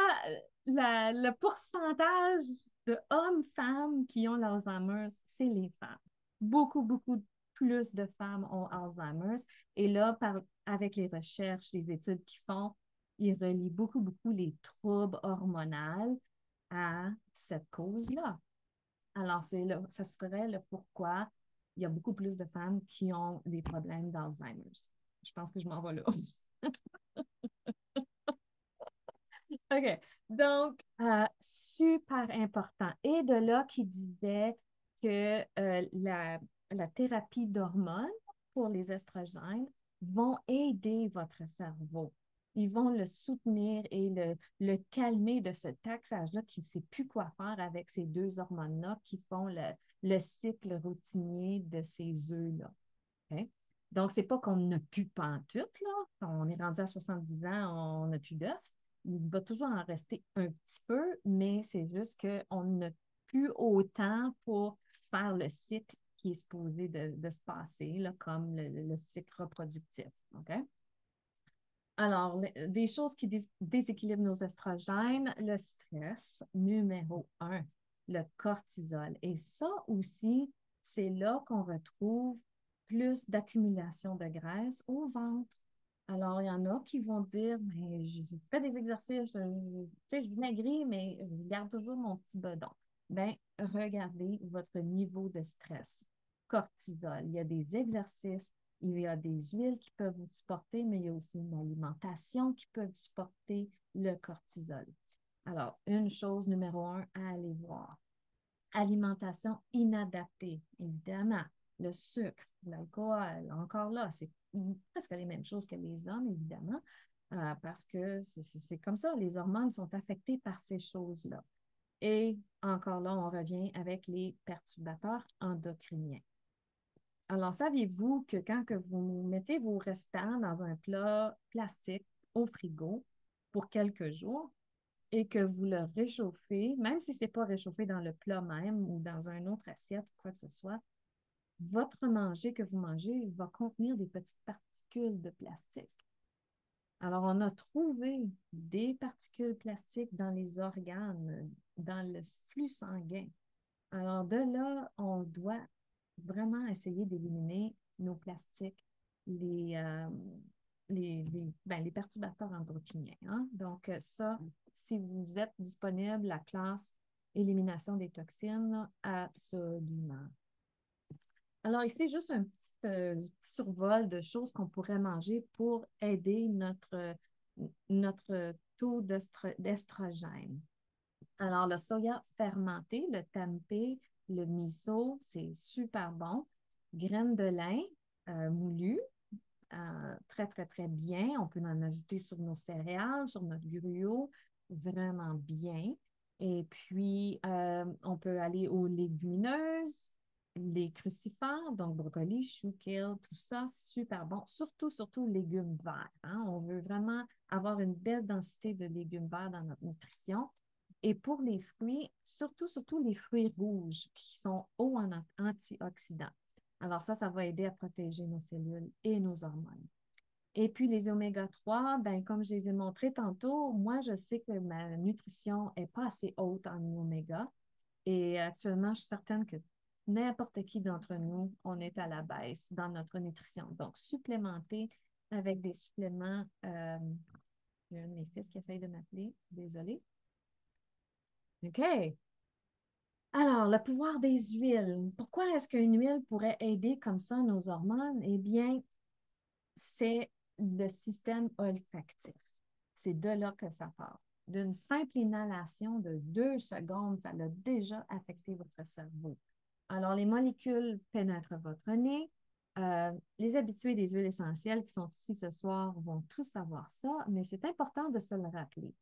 Speaker 2: le pourcentage de hommes-femmes qui ont l'Alzheimer's? C'est les femmes. Beaucoup, beaucoup plus de femmes ont Alzheimer's. Et là, avec les recherches, les études qu'ils font, ils relient beaucoup, beaucoup les troubles hormonaux à cette cause-là. Alors, ça serait le pourquoi il y a beaucoup plus de femmes qui ont des problèmes d'Alzheimer's. Je pense que je m'en vais là. OK. Donc, super important. Et de là qui disait que la thérapie d'hormones pour les estrogènes vont aider votre cerveau. Ils vont le soutenir et le calmer de ce taxage-là qui ne sait plus quoi faire avec ces deux hormones-là qui font le cycle routinier de ces œufs-là. OK? Donc, c'est pas qu'on n'a plus pantoute, là. Quand on est rendu à 70 ans, on n'a plus d'œufs. Il va toujours en rester un petit peu, mais c'est juste qu'on n'a plus autant pour faire le cycle qui est supposé de se passer, là, comme le cycle reproductif. OK? Alors, des choses qui déséquilibrent nos estrogènes, le stress, numéro un, le cortisol. Et ça aussi, c'est là qu'on retrouve plus d'accumulation de graisse au ventre. Alors, il y en a qui vont dire, mais je fais des exercices, tu sais, je maigris, mais je garde toujours mon petit bedon. Bien, regardez votre niveau de stress. Cortisol. Il y a des exercices, il y a des huiles qui peuvent vous supporter, mais il y a aussi une alimentation qui peut supporter le cortisol. Alors, une chose numéro un à aller voir. Alimentation inadaptée, évidemment. Le sucre, l'alcool, encore là, c'est presque les mêmes choses que les hommes, évidemment, parce que c'est comme ça, les hormones sont affectées par ces choses-là. Et encore là, on revient avec les perturbateurs endocriniens. Alors, saviez-vous que quand que vous mettez vos restants dans un plat plastique au frigo pour quelques jours et que vous le réchauffez, même si ce n'est pas réchauffé dans le plat même ou dans une autre assiette ou quoi que ce soit, votre manger que vous mangez va contenir des petites particules de plastique. Alors, on a trouvé des particules plastiques dans les organes, dans le flux sanguin. Alors, de là, on doit vraiment essayer d'éliminer nos plastiques les perturbateurs endocriniens. Hein. Donc, ça, si vous êtes disponible, la classe élimination des toxines, absolument. Alors, ici, juste un petit survol de choses qu'on pourrait manger pour aider notre taux d'estrogène. Alors, le soya fermenté, le tempeh, le miso, c'est super bon. Graines de lin moulues, très, très, très bien. On peut en ajouter sur nos céréales, sur notre gruau, vraiment bien. Et puis, on peut aller aux légumineuses, les crucifères, donc brocoli, chou, kale, tout ça, c'est super bon. Surtout, surtout légumes verts. Hein. On veut vraiment avoir une belle densité de légumes verts dans notre nutrition. Et pour les fruits, surtout, surtout les fruits rouges qui sont hauts en antioxydants. Alors ça va aider à protéger nos cellules et nos hormones. Et puis les oméga 3, ben, comme je les ai montrés tantôt, moi, je sais que ma nutrition n'est pas assez haute en oméga. Et actuellement, je suis certaine que n'importe qui d'entre nous, on est à la baisse dans notre nutrition. Donc, supplémenter avec des suppléments. Il y a un de mes fils qui essaye de m'appeler. Désolée. OK. Alors, le pouvoir des huiles. Pourquoi est-ce qu'une huile pourrait aider comme ça nos hormones? Eh bien, c'est le système olfactif. C'est de là que ça part. D'une simple inhalation de 2 secondes, ça a déjà affecté votre cerveau. Alors, les molécules pénètrent votre nez. Les habitués des huiles essentielles qui sont ici ce soir vont tous savoir ça, mais c'est important de se le rappeler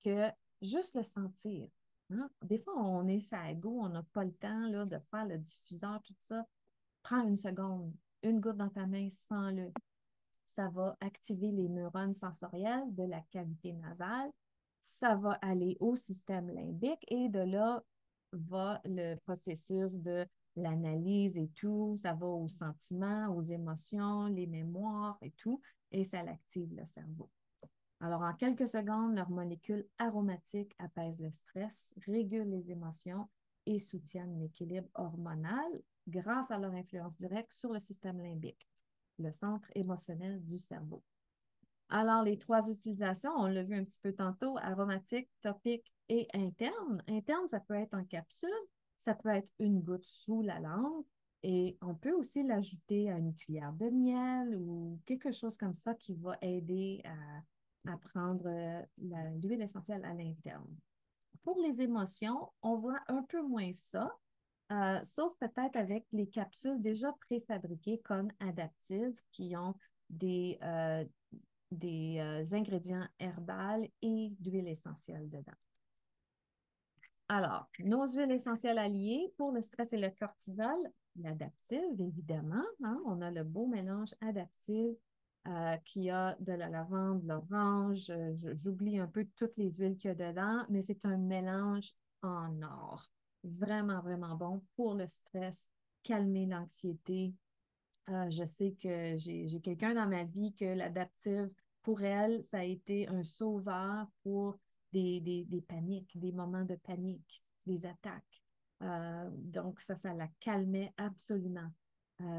Speaker 2: que juste le sentir, hein, des fois, on est sur la go, on n'a pas le temps là, de faire le diffuseur, tout ça. Prends 1 seconde, une goutte dans ta main, sens-le. Ça va activer les neurones sensoriels de la cavité nasale. Ça va aller au système limbique et de là va le processus de l'analyse et tout. Ça va aux sentiments, aux émotions, les mémoires et tout, et ça l'active le cerveau. Alors, en quelques secondes, leurs molécules aromatiques apaisent le stress, régulent les émotions et soutiennent l'équilibre hormonal grâce à leur influence directe sur le système limbique, le centre émotionnel du cerveau. Alors, les 3 utilisations, on l'a vu un petit peu tantôt, aromatique, topique et interne. Interne, ça peut être en capsule, ça peut être une goutte sous la langue et on peut aussi l'ajouter à une cuillère de miel ou quelque chose comme ça qui va aider à prendre l'huile essentielle à l'interne. Pour les émotions, on voit un peu moins ça, sauf peut-être avec les capsules déjà préfabriquées comme adaptives qui ont des ingrédients herbales et d'huile essentielle dedans. Alors, nos huiles essentielles alliées pour le stress et le cortisol, l'adaptive, évidemment. Hein, on a le beau mélange adaptif qui a de la lavande, de l'orange. J'oublie un peu toutes les huiles qu'il y a dedans, mais c'est un mélange en or. Vraiment, vraiment bon pour le stress, calmer l'anxiété. Je sais que j'ai quelqu'un dans ma vie que l'adaptive, pour elle, ça a été un sauveur pour des paniques, des moments de panique, des attaques. Donc, ça la calmait absolument.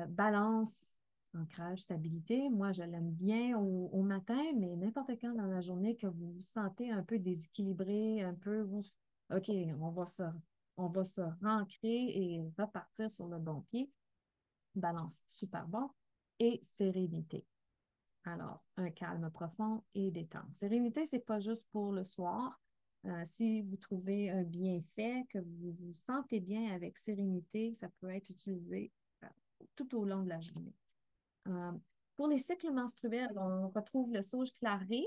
Speaker 2: Balance, ancrage, stabilité. Moi, je l'aime bien au matin, mais n'importe quand dans la journée que vous vous sentez un peu déséquilibré, un peu, OK, on va se rancrer et repartir sur le bon pied. Balance, super bon. Et sérénité. Alors, un calme profond et détente. Sérénité, c'est pas juste pour le soir. Si vous trouvez un bienfait, que vous vous sentez bien avec sérénité, ça peut être utilisé tout au long de la journée. Euh, pour les cycles menstruels, on retrouve le sauge claré,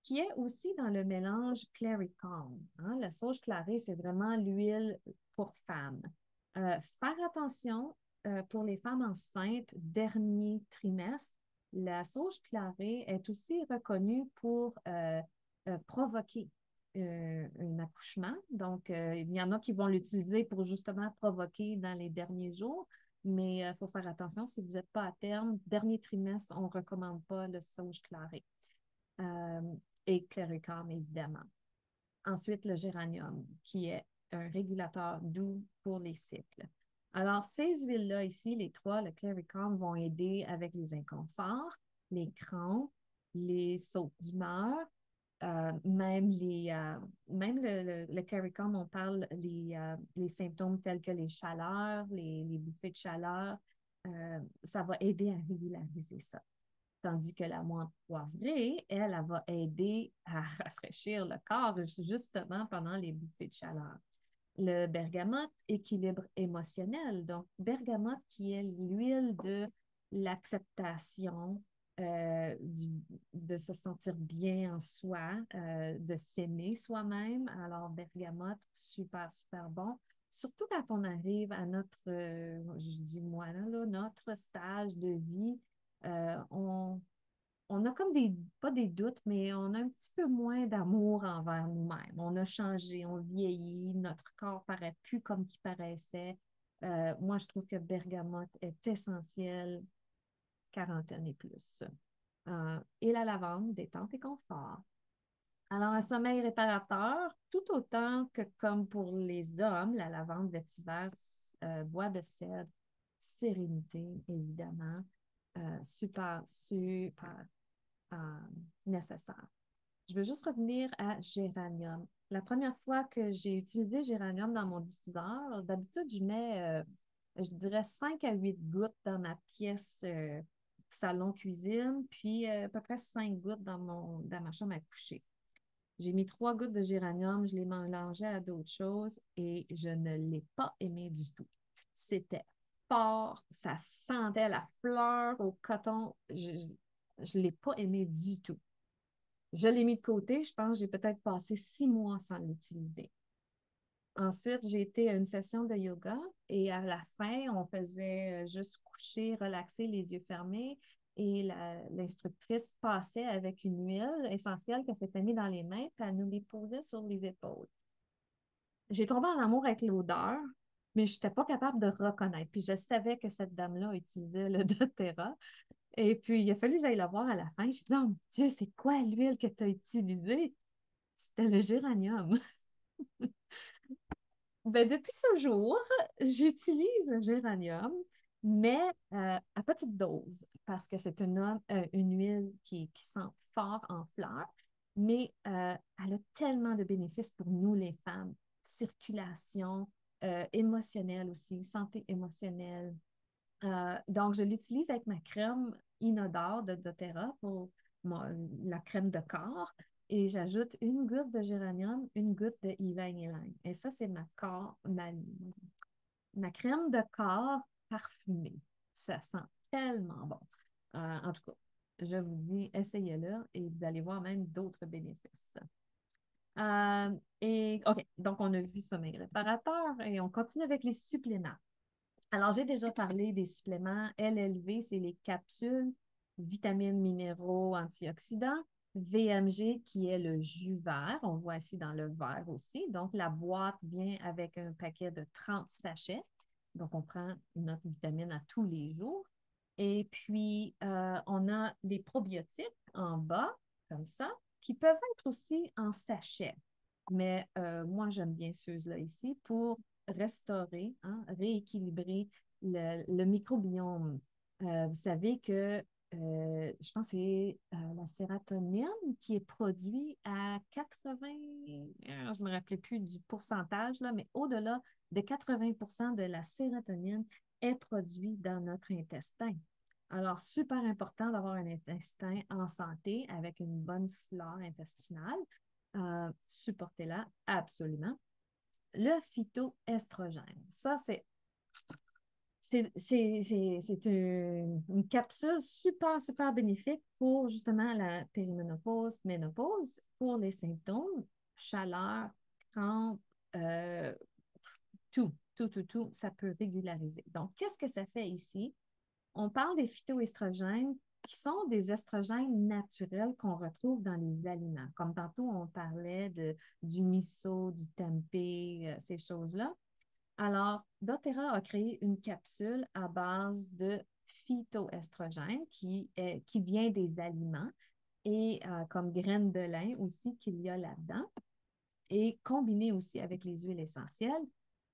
Speaker 2: qui est aussi dans le mélange Clary Calm. Hein? La sauge clarée, c'est vraiment l'huile pour femmes. Faire attention pour les femmes enceintes, dernier trimestre, la sauge clarée est aussi reconnue pour provoquer un accouchement. Donc, il y en a qui vont l'utiliser pour justement provoquer dans les derniers jours, mais il faut faire attention si vous n'êtes pas à terme. Dernier trimestre, on ne recommande pas le sauge claré. Euh, et Cléricum, évidemment. Ensuite, le géranium, qui est un régulateur doux pour les cycles. Alors, ces huiles-là ici, les trois, le Clary Calm, vont aider avec les inconforts, les crampes, les sautes d'humeur, même le CARICOM, on parle les symptômes tels que les chaleurs, les bouffées de chaleur, ça va aider à régulariser ça. Tandis que la menthe poivrée, elle va aider à rafraîchir le corps justement pendant les bouffées de chaleur. Le bergamote, équilibre émotionnel. Donc, bergamote qui est l'huile de l'acceptation, de se sentir bien en soi, de s'aimer soi-même. Alors, bergamote, super, super bon. Surtout quand on arrive à notre, je dis moi, là, notre stage de vie, on a comme pas des doutes, mais on a un petit peu moins d'amour envers nous-mêmes. On a changé, on vieillit, notre corps paraît plus comme qu'il paraissait. Moi, je trouve que bergamote est essentiel, quarantaine et plus. Et la lavande, détente et confort. Alors, un sommeil réparateur, tout autant que comme pour les hommes, la lavande vétiver, bois de cèdre, sérénité, évidemment. Super, super euh, nécessaire. Je veux juste revenir à géranium. La première fois que j'ai utilisé géranium dans mon diffuseur, d'habitude, je mets, je dirais, 5 à 8 gouttes dans ma pièce salon-cuisine, puis à peu près 5 gouttes dans ma chambre à coucher. J'ai mis 3 gouttes de géranium, je les mélangeais à d'autres choses et je ne l'ai pas aimé du tout. C'était fort, ça sentait la fleur au coton. Je ne l'ai pas aimé du tout. Je l'ai mis de côté, je pense que j'ai peut-être passé 6 mois sans l'utiliser. Ensuite, j'ai été à une session de yoga et à la fin, on faisait juste coucher, relaxer, les yeux fermés et l'instructrice passait avec une huile essentielle qu'elle s'était mise dans les mains puis elle nous les posait sur les épaules. J'ai tombé en amour avec l'odeur, mais je n'étais pas capable de reconnaître. Puis je savais que cette dame-là utilisait le doTERRA. Et puis, il a fallu que j'aille la voir à la fin. Je dit, oh mon Dieu, c'est quoi l'huile que tu as utilisée? C'était le géranium. Ben, depuis ce jour, j'utilise le géranium, mais à petite dose, parce que c'est une huile qui sent fort en fleurs, mais elle a tellement de bénéfices pour nous, les femmes. Circulation, émotionnelle aussi, santé émotionnelle. Donc, je l'utilise avec ma crème inodore de doTERRA pour la crème de corps. Et j'ajoute une goutte de géranium, une goutte de ylang ylang. Et ça, c'est ma crème de corps parfumée. Ça sent tellement bon. En tout cas, je vous dis, essayez-le et vous allez voir même d'autres bénéfices. OK, donc on a vu sommeil réparateur et on continue avec les suppléments. Alors, j'ai déjà parlé des suppléments LLV, c'est les capsules, vitamines, minéraux, antioxydants. VMG, qui est le jus vert, on voit ici dans le vert aussi. Donc, la boîte vient avec un paquet de 30 sachets. Donc, on prend notre vitamine à tous les jours. Et puis, on a des probiotiques en bas, comme ça, qui peuvent être aussi en sachet. Mais moi, j'aime bien ceux-là ici pour restaurer, hein, rééquilibrer le microbiome. Vous savez que je pense que c'est la sérotonine qui est produite à 80, je ne me rappelais plus du pourcentage, là, mais au-delà de 80% de la sérotonine est produite dans notre intestin. Alors, super important d'avoir un intestin en santé avec une bonne flore intestinale. Supportez-la absolument. Le phytoestrogène, ça, c'est une capsule super, super bénéfique pour justement la périménopause, ménopause, pour les symptômes, chaleur, crampes, tout, ça peut régulariser. Donc, qu'est-ce que ça fait ici? On parle des phytoestrogènes qui sont des estrogènes naturels qu'on retrouve dans les aliments. Comme tantôt, on parlait du miso, du tempeh, ces choses-là. Alors, doTERRA a créé une capsule à base de phytoestrogènes qui vient des aliments et comme graines de lin aussi qu'il y a là-dedans et combiné aussi avec les huiles essentielles.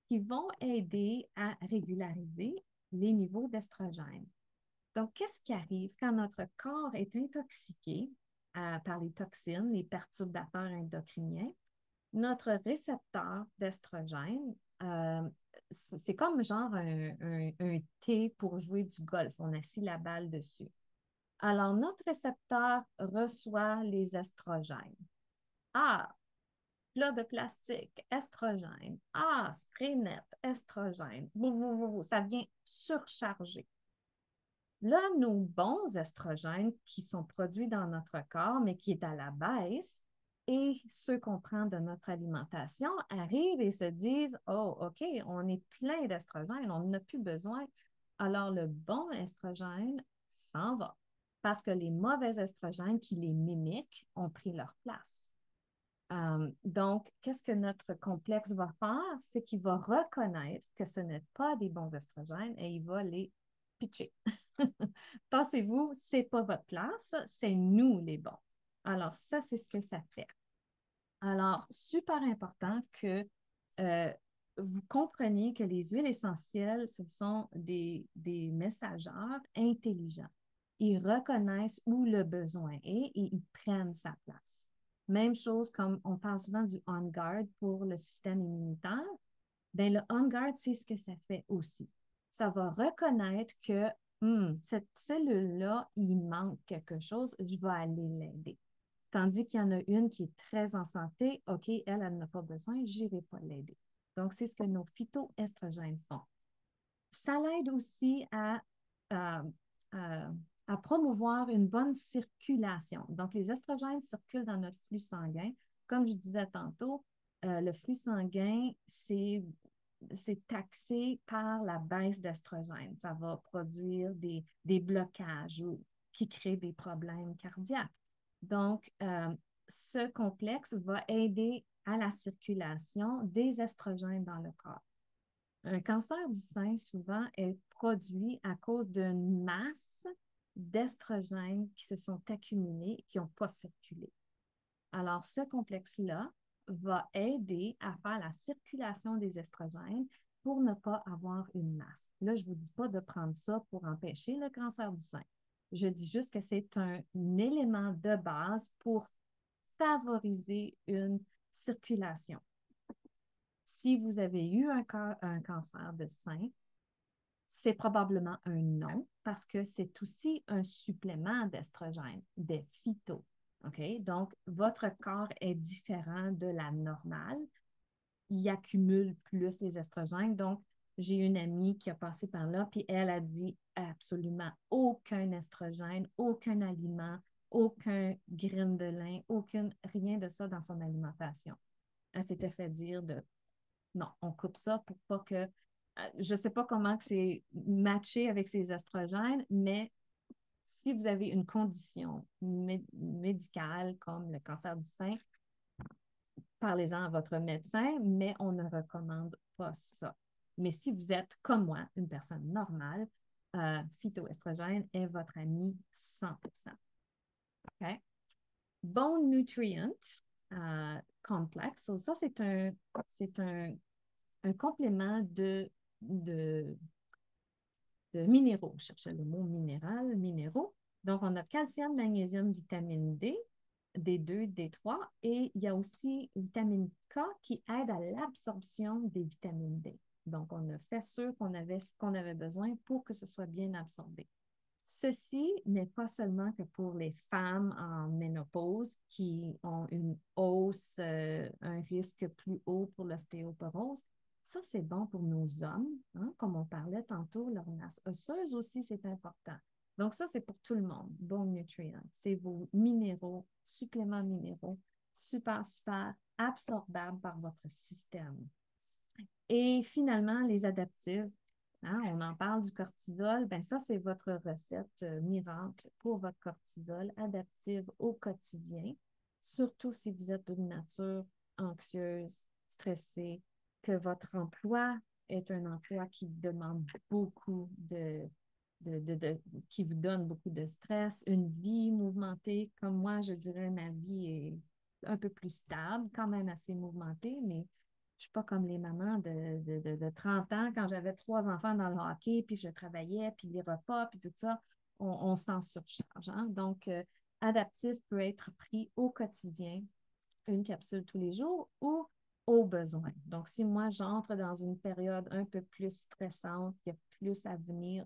Speaker 2: qui vont aider à régulariser les niveaux d'estrogène. Donc, qu'est-ce qui arrive quand notre corps est intoxiqué par les toxines, les perturbateurs endocriniens? Notre récepteur d'estrogène, c'est comme genre un thé pour jouer du golf. On assit la balle dessus. Alors, notre récepteur reçoit les estrogènes. Ah, plat de plastique, estrogène. Ah, spray net, estrogène. Ça vient surcharger. Là, nos bons estrogènes qui sont produits dans notre corps, mais qui est à la baisse, et ceux qu'on prend de notre alimentation arrivent et se disent, oh, OK, on est plein d'estrogènes, on n'a plus besoin. Alors, le bon estrogène s'en va parce que les mauvais estrogènes qui les mimiquent ont pris leur place. Donc, qu'est-ce que notre complexe va faire? C'est qu'il va reconnaître que ce n'est pas des bons estrogènes et il va les pitcher. Pensez-vous, c'est pas votre place, c'est nous les bons. Alors, ça, c'est ce que ça fait. Alors, super important que euh, vous compreniez que les huiles essentielles, ce sont des messageurs intelligents. Ils reconnaissent où le besoin est et ils prennent sa place. Même chose comme on parle souvent du On Guard pour le système immunitaire. Bien, le On Guard, c'est ce que ça fait aussi. Ça va reconnaître que cette cellule-là, il manque quelque chose, je vais aller l'aider. Tandis qu'il y en a une qui est très en santé, OK, elle n'a pas besoin, je n'irai pas l'aider. Donc, c'est ce que nos phytoestrogènes font. Ça l'aide aussi à, à, à promouvoir une bonne circulation. Donc, les estrogènes circulent dans notre flux sanguin. Comme je disais tantôt, le flux sanguin, c'est taxé par la baisse d'estrogène. Ça va produire des blocages qui créent des problèmes cardiaques. Donc, ce complexe va aider à la circulation des estrogènes dans le corps. Un cancer du sein, souvent, est produit à cause d'une masse d'estrogènes qui se sont accumulés et qui n'ont pas circulé. Alors, ce complexe-là va aider à faire la circulation des estrogènes pour ne pas avoir une masse. Là, je ne vous dis pas de prendre ça pour empêcher le cancer du sein. Je dis juste que c'est un élément de base pour favoriser une circulation. Si vous avez eu un cancer de sein, c'est probablement un non parce que c'est aussi un supplément d'estrogène, des phytos. OK? Donc, votre corps est différent de la normale. Il accumule plus les estrogènes. Donc, j'ai une amie qui a passé par là, puis elle a dit absolument aucun estrogène, aucun aliment, aucun graine de lin, rien de ça dans son alimentation. Elle s'était fait dire de non, on coupe ça pour pas que. Je ne sais pas comment c'est matché avec ces estrogènes, mais si vous avez une condition médicale comme le cancer du sein, parlez-en à votre médecin, mais on ne recommande pas ça. Mais si vous êtes, comme moi, une personne normale, phytoestrogène est votre ami 100%. Okay? Bone Nutrient Complex, ça, c'est un complément de minéraux. Je cherchais le mot minéral, minéraux. Donc, on a calcium, magnésium, vitamine D, D2, D3, et il y a aussi vitamine K qui aide à l'absorption des vitamines D. Donc, on a fait sûr qu'on avait ce qu'on avait besoin pour que ce soit bien absorbé. Ceci n'est pas seulement que pour les femmes en ménopause qui ont une hausse, un risque plus haut pour l'ostéoporose. Ça, c'est bon pour nos hommes, hein, comme on parlait tantôt, leur masse osseuse aussi, c'est important. Donc, ça, c'est pour tout le monde. Bon nutrient. C'est vos minéraux, suppléments minéraux, super, super absorbables par votre système. Et finalement, les adaptives. Hein, on en parle du cortisol. Ben ça, c'est votre recette miracle pour votre cortisol adaptive au quotidien. Surtout si vous êtes d'une nature anxieuse, stressée, que votre emploi est un emploi qui demande beaucoup qui vous donne beaucoup de stress, une vie mouvementée. Comme moi, je dirais, ma vie est un peu plus stable, quand même assez mouvementée, mais suis pas comme les mamans de 30 ans quand j'avais 3 enfants dans le hockey, puis je travaillais, puis les repas, puis tout ça, on s'en surcharge. Hein? Donc, adaptif peut être pris au quotidien, une capsule tous les jours ou au besoin. Donc, si moi, j'entre dans une période un peu plus stressante, il y a plus à venir,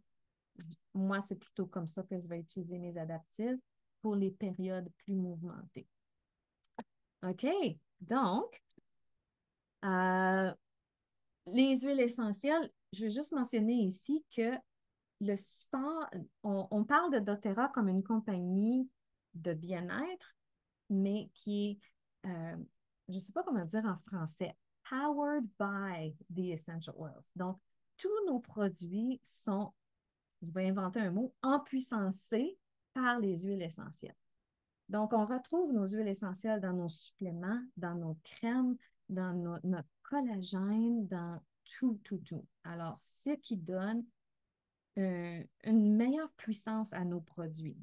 Speaker 2: moi, c'est plutôt comme ça que je vais utiliser mes adaptifs pour les périodes plus mouvementées. OK, donc, euh, les huiles essentielles, je vais juste mentionner ici que le support, on parle de doTERRA comme une compagnie de bien-être, mais qui est, je ne sais pas comment dire en français, powered by the essential oils. Donc, tous nos produits sont, je vais inventer un mot, empuissancés par les huiles essentielles. Donc, on retrouve nos huiles essentielles dans nos suppléments, dans nos crèmes, dans notre collagène, dans tout, tout, tout. Alors, ce qui donne une meilleure puissance à nos produits.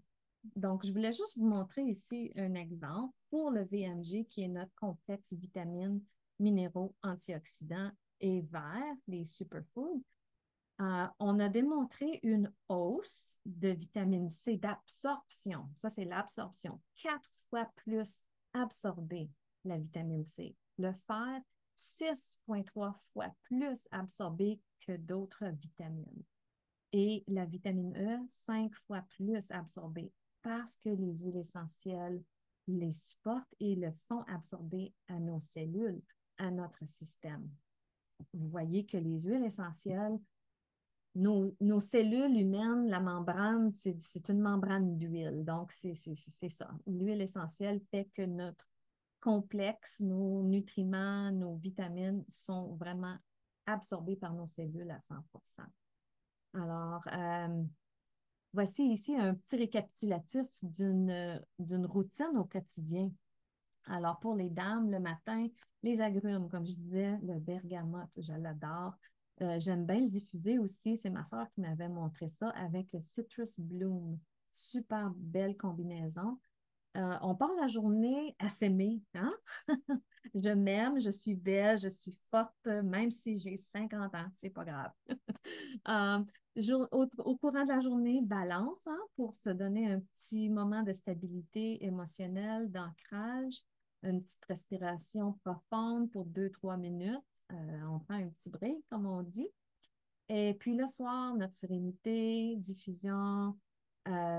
Speaker 2: Donc, je voulais juste vous montrer ici un exemple pour le VMG, qui est notre complexe vitamines, minéraux, antioxydants et verts, les superfoods. On a démontré une hausse de vitamine C d'absorption. Ça, c'est l'absorption. 4 fois plus absorbé la vitamine C. Le fer, 6,3 fois plus absorbé que d'autres vitamines. Et la vitamine E, 5 fois plus absorbée parce que les huiles essentielles les supportent et le font absorber à nos cellules, à notre système. Vous voyez que les huiles essentielles, nos cellules humaines, la membrane, c'est une membrane d'huile. Donc, c'est ça. L'huile essentielle fait que notre complexe, nos nutriments, nos vitamines sont vraiment absorbés par nos cellules à 100%. Alors, voici ici un petit récapitulatif d'une routine au quotidien. Alors, pour les dames, le matin, les agrumes, comme je disais, le bergamote, je l'adore. J'aime bien le diffuser aussi. C'est ma soeur qui m'avait montré ça avec le Citrus Bloom. Super belle combinaison. On part la journée à s'aimer, hein? Je m'aime, je suis belle, je suis forte, même si j'ai 50 ans, c'est pas grave. Euh, au courant de la journée, balance, hein, pour se donner un petit moment de stabilité émotionnelle, d'ancrage, une petite respiration profonde pour 2, 3 minutes. On prend un petit break, comme on dit. Et puis le soir, notre sérénité, diffusion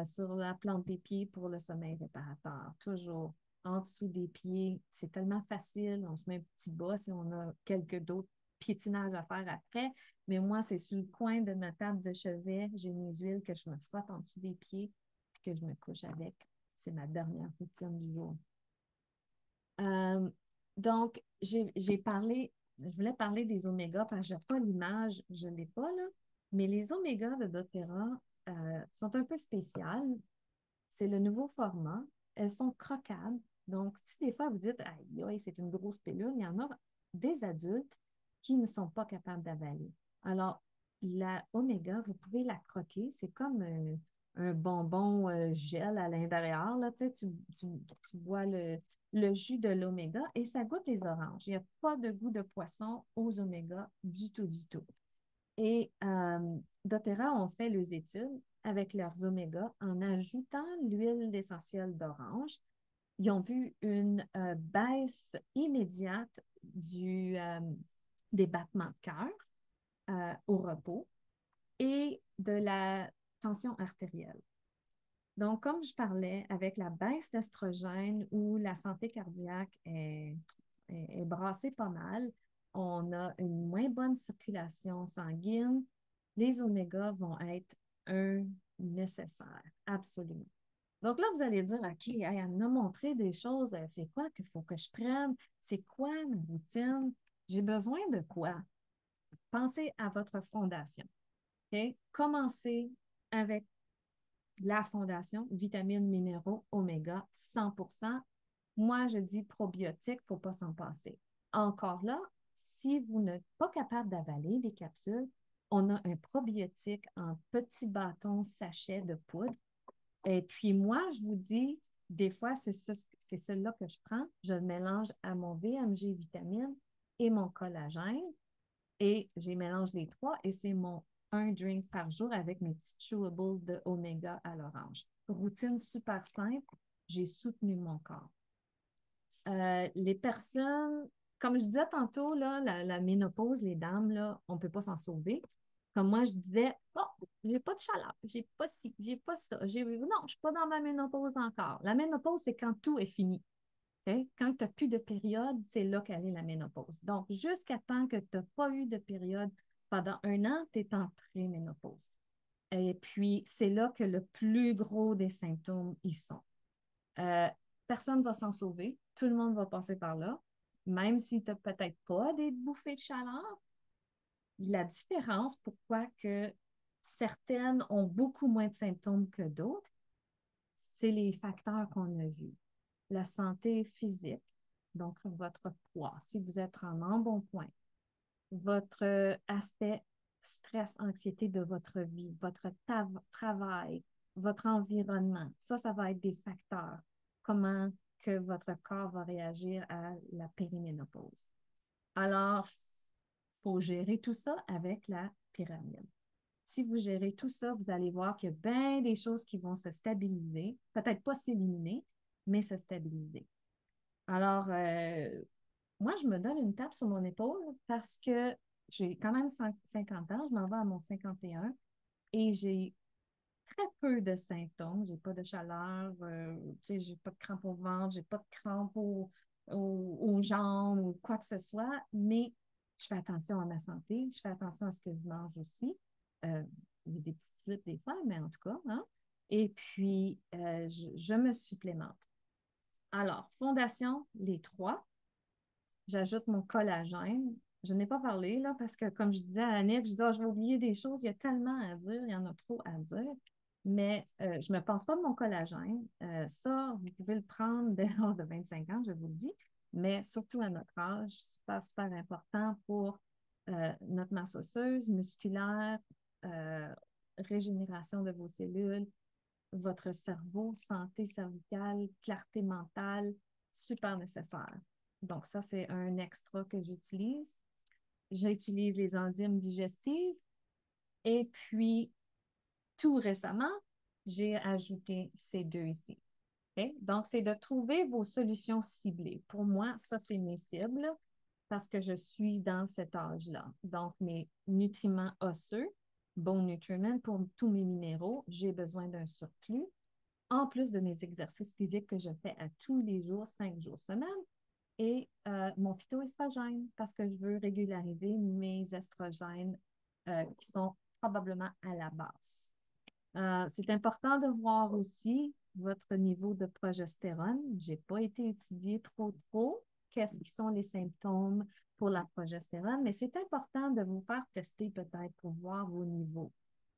Speaker 2: sur la plante des pieds pour le sommeil réparateur. Toujours en dessous des pieds. C'est tellement facile. On se met un petit bas si on a quelques d'autres piétinages à faire après. Mais moi, c'est sur le coin de ma table de chevet. J'ai mes huiles que je me frotte en dessous des pieds et que je me couche avec. C'est ma dernière routine du jour. Euh, donc, j'ai parlé, je voulais parler des omégas parce que je n'ai pas l'image, je ne l'ai pas là, mais les omégas de doTERRA sont un peu spéciales. C'est le nouveau format. Elles sont croquables. Donc, si des fois vous dites, aïe, aïe, c'est une grosse pilule, il y en a des adultes qui ne sont pas capables d'avaler. Alors, la oméga, vous pouvez la croquer. C'est comme un bonbon gel à l'intérieur. Là, tu sais, tu bois le jus de l'oméga et ça goûte les oranges. Il n'y a pas de goût de poisson aux oméga du tout, du tout. Et doTERRA ont fait les études avec leurs omégas en ajoutant l'huile essentielle d'orange. Ils ont vu une baisse immédiate des battements de cœur au repos et de la tension artérielle. Donc, comme je parlais, avec la baisse d'estrogène où la santé cardiaque est brassée pas mal, on a une moins bonne circulation sanguine, les omégas vont être un nécessaire, absolument. Donc là, vous allez dire, OK, hey, elle m'a montré des choses, c'est quoi qu'il faut que je prenne? C'est quoi ma routine? J'ai besoin de quoi? Pensez à votre fondation. OK? Commencez avec la fondation, vitamines, minéraux, oméga, 100%. Moi, je dis probiotiques, il ne faut pas s'en passer. Encore là, si vous n'êtes pas capable d'avaler des capsules, on a un probiotique en petits bâtons sachets de poudre. Et puis moi, je vous dis, des fois, c'est celui-là que je prends. Je le mélange à mon VMG vitamine et mon collagène. Et je mélange les trois et c'est mon un drink par jour avec mes petites chewables de oméga à l'orange. Routine super simple, j'ai soutenu mon corps. Les personnes, comme je disais tantôt, là, la ménopause, les dames, là, on ne peut pas s'en sauver. Comme moi, je disais, oh, j'ai pas de chaleur, j'ai pas ci, j'ai pas ça. Non, je suis pas dans ma ménopause encore. La ménopause, c'est quand tout est fini. Okay? Quand tu n'as plus de période, c'est là qu'elle est la ménopause. Donc, jusqu'à temps que tu n'as pas eu de période pendant un an, tu es en préménopause. Et puis, c'est là que le plus gros des symptômes y sont. Euh, Personne ne va s'en sauver. Tout le monde va passer par là. Même si tu n'as peut-être pas des bouffées de chaleur, la différence, pourquoi que certaines ont beaucoup moins de symptômes que d'autres, c'est les facteurs qu'on a vus. La santé physique, donc votre poids, si vous êtes en embonpoint, votre aspect stress, anxiété de votre vie, votre travail, votre environnement. Ça va être des facteurs. Comment que votre corps va réagir à la périménopause. Alors, il faut gérer tout ça avec la pyramide. Si vous gérez tout ça, vous allez voir qu'il y a bien des choses qui vont se stabiliser, peut-être pas s'éliminer, mais se stabiliser. Alors, moi, je me donne une tape sur mon épaule parce que j'ai quand même 50 ans, je m'en vais à mon 51 et j'ai très peu de symptômes. J'ai pas de chaleur, j'ai pas de crampes au ventre, j'ai pas de crampes aux jambes ou quoi que ce soit, mais je fais attention à ma santé, je fais attention à ce que je mange aussi. Euh, il y a des petits slips des fois, mais en tout cas, hein? Et puis, je me supplémente. Alors, fondation, les trois. J'ajoute mon collagène. Je n'ai pas parlé, là, parce que, comme je disais à Annick, je disais, ah, je vais oublier des choses, il y a tellement à dire, il y en a trop à dire. Mais je ne me pense pas de mon collagène. Ça, vous pouvez le prendre dès l'âge de 25 ans, je vous le dis, mais surtout à notre âge, super, super important pour notre masse osseuse, musculaire, euh, régénération de vos cellules, votre cerveau, santé cervicale, clarté mentale, super nécessaire. Donc, ça, c'est un extra que j'utilise. J'utilise les enzymes digestives. Et puis, tout récemment, j'ai ajouté ces deux ici. Okay? Donc, c'est de trouver vos solutions ciblées. Pour moi, ça, c'est mes cibles parce que je suis dans cet âge-là. Donc, mes nutriments osseux, bons nutriments pour tous mes minéraux, j'ai besoin d'un surplus en plus de mes exercices physiques que je fais à tous les jours, 5 jours semaine, et mon phytoestrogène, parce que je veux régulariser mes estrogènes qui sont probablement à la base. C'est important de voir aussi votre niveau de progestérone. Je n'ai pas été étudiée trop qu'est-ce qui sont les symptômes pour la progestérone, mais c'est important de vous faire tester peut-être pour voir vos niveaux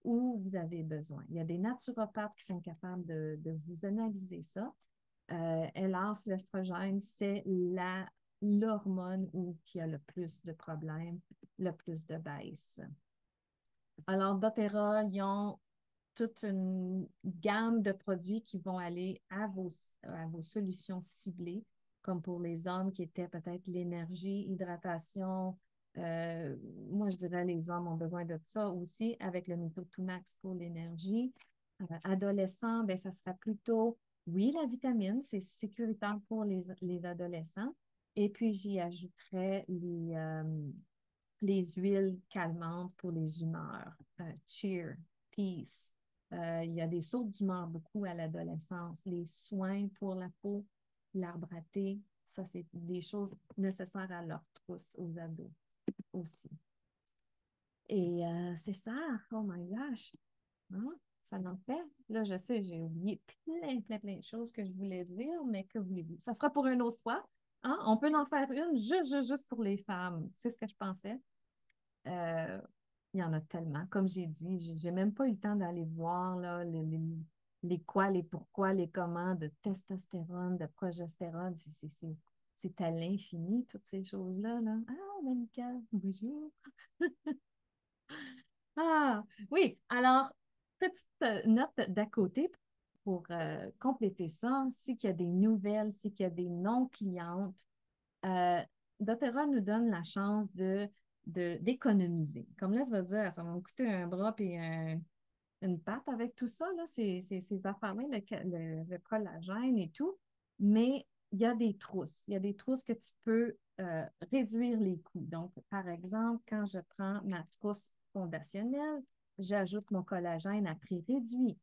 Speaker 2: où vous avez besoin. Il y a des naturopathes qui sont capables de vous analyser ça. Hélas, l'estrogène, c'est l'hormone qui a le plus de problèmes, le plus de baisse. Alors, doTERRA, ils ont toute une gamme de produits qui vont aller à vos solutions ciblées, comme pour les hommes qui étaient peut-être l'énergie, hydratation. Euh, Moi, je dirais les hommes ont besoin de ça aussi, avec le Nito2Max pour l'énergie. Adolescents, ben, ça sera plutôt, oui, la vitamine, c'est sécuritaire pour les adolescents. Et puis, j'y ajouterais les huiles calmantes pour les humeurs. Cheer, peace. Il y a des sautes d'humeur beaucoup à l'adolescence. Les soins pour la peau, l'arbre à thé, ça, c'est des choses nécessaires à leur trousse, aux ados aussi. Et c'est ça. Oh my gosh. Hein? Ça en fait. Là, je sais, j'ai oublié plein de choses que je voulais dire, mais que voulez-vous? Ça sera pour une autre fois. Hein? On peut en faire une juste pour les femmes. C'est ce que je pensais. Euh, il y en a tellement. Comme j'ai dit, j'ai même pas eu le temps d'aller voir là, les quoi, les pourquoi, les comment de testostérone, de progestérone. C'est à l'infini, toutes ces choses-là. Là. Ah, Monica, bonjour. Ah, oui. Alors, petite note d'à côté pour compléter ça. Si qu'il y a des nouvelles, si qu'il y a des non-clientes, doTERRA nous donne la chance d'économiser. Comme là, ça va dire, ça va me coûter un bras et une patte avec tout ça, là, ces affaires-là, le collagène et tout. Mais il y a des trousses. Il y a des trousses que tu peux réduire les coûts. Donc, par exemple, quand je prends ma trousse fondationnelle, j'ajoute mon collagène à prix réduit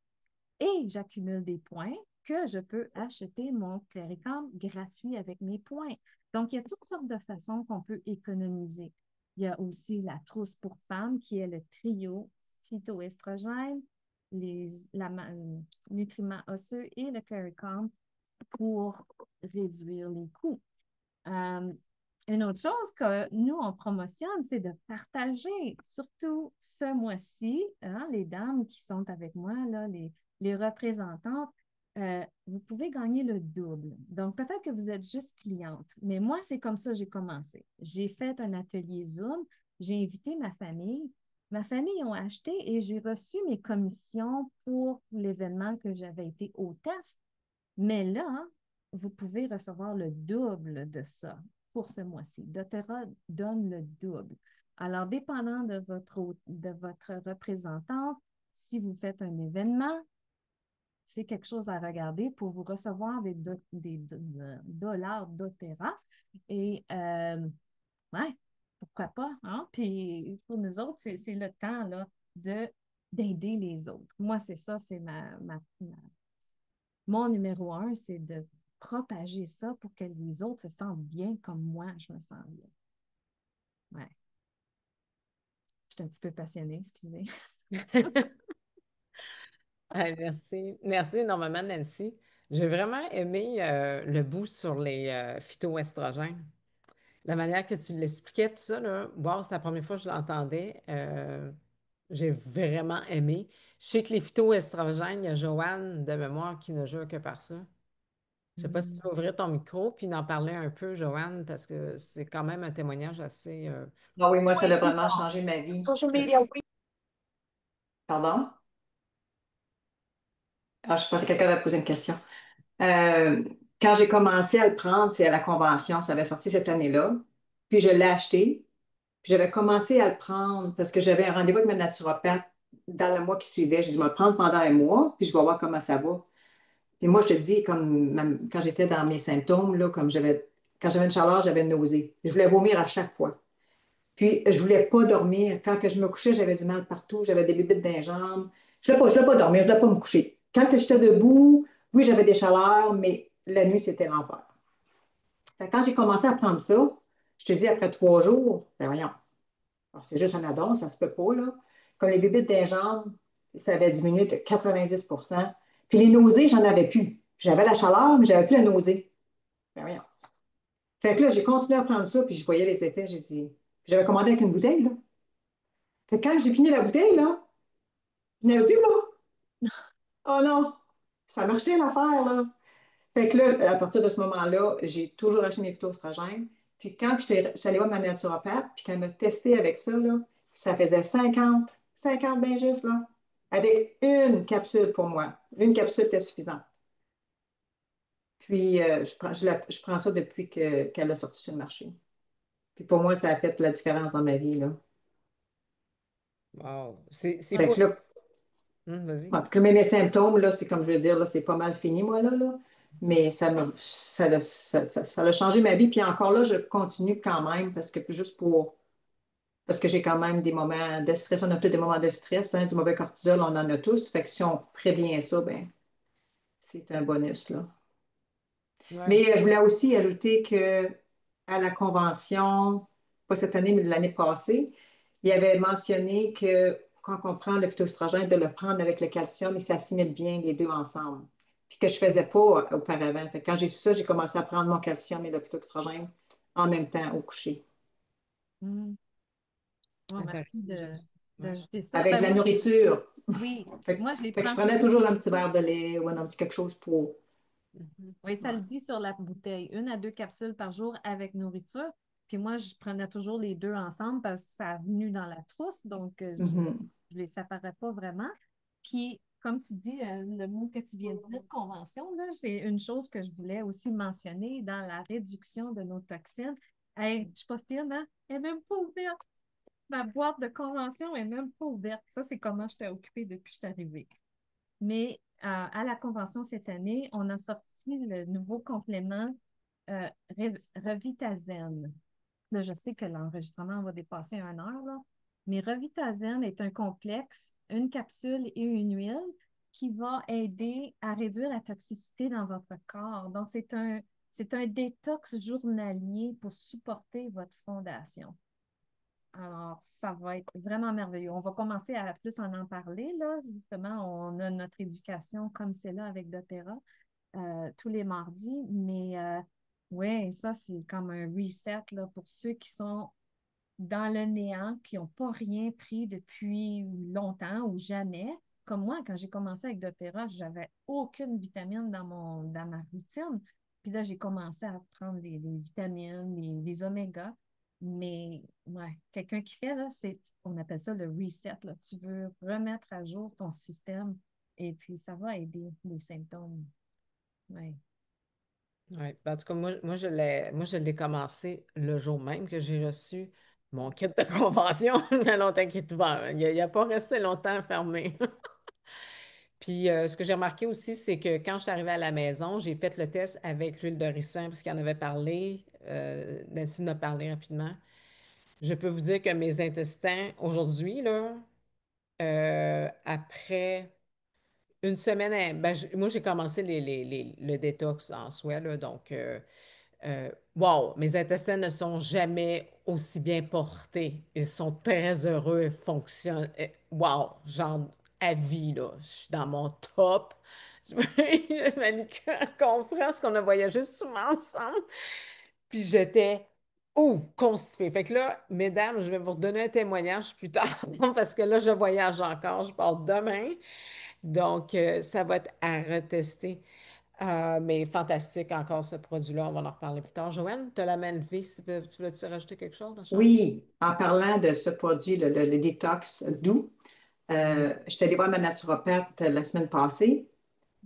Speaker 2: et j'accumule des points que je peux acheter mon Cléricam gratuit avec mes points. Donc, il y a toutes sortes de façons qu'on peut économiser. Il y a aussi la trousse pour femmes qui est le trio phytoestrogène, la nutriments osseux et le Cléricam pour réduire les coûts. Euh, une autre chose que nous, on promotionne, c'est de partager, surtout ce mois-ci, hein, les dames qui sont avec moi, là, les représentantes, vous pouvez gagner le double. Donc, peut-être que vous êtes juste cliente, mais moi, c'est comme ça que j'ai commencé. J'ai fait un atelier Zoom, j'ai invité ma famille. Ma famille ont acheté et j'ai reçu mes commissions pour l'événement que j'avais été hôtesse. Mais là, vous pouvez recevoir le double de ça pour ce mois-ci. doTERRA donne le double. Alors, dépendant de votre représentant, si vous faites un événement, c'est quelque chose à regarder pour vous recevoir des dollars doTERRA. Et, ouais, pourquoi pas, hein? Puis, pour nous autres, c'est le temps, là, d'aider les autres. Moi, c'est ça, c'est mon numéro un, c'est de propager ça pour que les autres se sentent bien comme moi, je me sens bien. Ouais. Je suis un petit peu passionnée, excusez.
Speaker 1: Merci. Merci énormément, Nancy. J'ai vraiment aimé le bout sur les phytoestrogènes. La manière que tu l'expliquais, tout ça, là, wow, c'est la première fois que je l'entendais. J'ai vraiment aimé. Je sais que les phytoestrogènes, il y a Joanne de mémoire qui ne jure que par ça. Je ne sais pas si tu
Speaker 2: Mm.
Speaker 1: peux ouvrir ton micro puis en parler un peu, Joanne, parce que c'est quand même un témoignage assez.
Speaker 3: Ah oui, moi, ça a
Speaker 1: Oui,
Speaker 3: vraiment changé ma vie.
Speaker 1: social media, oui.
Speaker 3: Pardon? Ah, je pense que quelqu'un va poser une question. Euh, Quand j'ai commencé à le prendre, c'est à la convention, ça avait sorti cette année-là. Puis je l'ai acheté. Puis j'avais commencé à le prendre parce que j'avais un rendez-vous avec ma naturopathe dans le mois qui suivait. J'ai dit, je vais le prendre pendant un mois, puis je vais voir comment ça va. Puis moi, je te dis, comme même quand j'étais dans mes symptômes, là, quand j'avais une chaleur, j'avais une nausée. Je voulais vomir à chaque fois. Puis, je voulais pas dormir. Quand que je me couchais, j'avais du mal partout. J'avais des bébites dans les jambes. Je voulais pas dormir. Je voulais pas me coucher. Quand que j'étais debout, oui, j'avais des chaleurs, mais la nuit, c'était l'enfer. Fait que quand j'ai commencé à prendre ça, je te dis, après 3 jours, ben voyons, alors, c'est juste un addon, ça se peut pas, là. Comme les bébites des jambes, ça avait diminué de 90%. Puis les nausées, j'en avais plus. J'avais la chaleur, mais j'avais plus la nausée. Ben voyons. Fait que là, j'ai continué à prendre ça, puis je voyais les effets. J'ai dit, j'avais commandé avec une bouteille, là. Fait que quand j'ai fini la bouteille, là, il n'y en avait plus, là. Oh non! Ça marchait l'affaire, là. Fait que là, à partir de ce moment-là, j'ai toujours acheté mes phytoestrogènes. Puis quand j'étais allée voir ma naturopathe, puis qu'elle m'a testé avec ça, là, ça faisait 50 bien juste, là. Avec une capsule pour moi. Une capsule était suffisante. Puis je prends ça depuis qu'elle a sorti sur le marché. Puis pour moi, ça a fait la différence dans ma vie, là.
Speaker 1: Wow. C'est
Speaker 3: Fait
Speaker 1: fou.
Speaker 3: que là,
Speaker 1: Vas-y.
Speaker 3: en tout cas, mais mes symptômes, là, c'est comme je veux dire, là, c'est pas mal fini, moi, là. Mais ça a changé ma vie. Puis encore là, je continue quand même parce que j'ai quand même des moments de stress. On a tous des moments de stress, hein, du mauvais cortisol, on en a tous. Fait que si on prévient ça, ben, c'est un bonus, là.
Speaker 1: Ouais.
Speaker 3: Mais je voulais aussi ajouter que à la convention, pas cette année, mais l'année passée, il avait mentionné que quand on prend le phytoestrogène, de le prendre avec le calcium et s'assimile bien les deux ensemble. Puis que je ne faisais pas auparavant. Fait que quand j'ai su ça, j'ai commencé à prendre mon calcium et le phytoestrogène en même temps au coucher.
Speaker 2: Mm. Oh, merci
Speaker 1: Intéressant, j'aime ça. Ouais.
Speaker 2: d'ajouter ça.
Speaker 3: Avec
Speaker 2: Ben
Speaker 3: la
Speaker 2: moi,
Speaker 3: nourriture.
Speaker 2: oui,
Speaker 3: Fait,
Speaker 2: moi, je les
Speaker 3: fait que je
Speaker 2: prends
Speaker 3: prenais
Speaker 2: toujours
Speaker 3: toujours
Speaker 2: les
Speaker 3: un petit
Speaker 2: deux.
Speaker 3: verre de lait ou un petit quelque chose pour.
Speaker 1: Mhm.
Speaker 2: Oui, ça
Speaker 3: Ouais.
Speaker 2: le dit sur la bouteille, 1 à 2 capsules par jour avec nourriture. Puis moi, je prenais toujours les deux ensemble parce que ça a venu dans la trousse, donc je ne
Speaker 3: Mhm.
Speaker 2: les séparais pas vraiment. Puis, comme tu dis, le mot que tu viens de dire, convention, là, c'est une chose que je voulais aussi mentionner dans la réduction de nos toxines. Hey, je suis pas fine, hein? Elle est même pas ouverte. Ma boîte de convention est même pas ouverte. Ça, c'est comment j'étais occupée depuis que je suis arrivée. Mais à la convention cette année, on a sorti le nouveau complément Revitazen. Là, je sais que l'enregistrement va dépasser 1 heure, là, mais Revitazen est un complexe, une capsule et une huile qui va aider à réduire la toxicité dans votre corps. Donc, c'est un détox journalier pour supporter votre fondation. Alors, ça va être vraiment merveilleux. On va commencer à plus en parler, là. Justement, on a notre éducation comme c'est là avec doTERRA tous les mardis. Mais ouais, ça, c'est comme un reset là, pour ceux qui sont dans le néant, qui n'ont pas rien pris depuis longtemps ou jamais. Comme moi, quand j'ai commencé avec doTERRA, j'avais aucune vitamine dans ma routine. Puis là, j'ai commencé à prendre des vitamines, des omégas. Mais ouais, quelqu'un qui fait, là, on appelle ça le reset, là. Tu veux remettre à jour ton système et puis ça va aider les symptômes. Ouais.
Speaker 1: Ouais. Ben, en tout cas, moi, je l'ai commencé le jour même que j'ai reçu mon kit de convention. Il y a longtemps qu'il est ouvert. Il a pas resté longtemps fermé. Puis, ce que j'ai remarqué aussi, c'est que quand je suis arrivée à la maison, j'ai fait le test avec l'huile de ricin, puisqu'il en avait parlé. Nancy en a parlé rapidement. Je peux vous dire que mes intestins, aujourd'hui, là, après une semaine, ben, moi, j'ai commencé le détox en soi, là, donc, wow, mes intestins ne sont jamais aussi bien portés. Ils sont très heureux, ils fonctionnent. Wow, genre, à vie, là, je suis dans mon top. Malika comprend ce qu'on a voyagé souvent ensemble. Puis j'étais, constipée. Fait que là, mesdames, je vais vous redonner un témoignage plus tard parce que là, je voyage encore. Je pars demain. Donc, ça va être à retester. Mais fantastique encore ce produit-là. On va en reparler plus tard. Joanne, tu as la main levée. Si tu veux-tu rajouter quelque chose, ma chère?
Speaker 3: Oui, en parlant de ce produit, le détox doux,
Speaker 1: Oui.
Speaker 3: je suis allée voir ma naturopathe la semaine passée.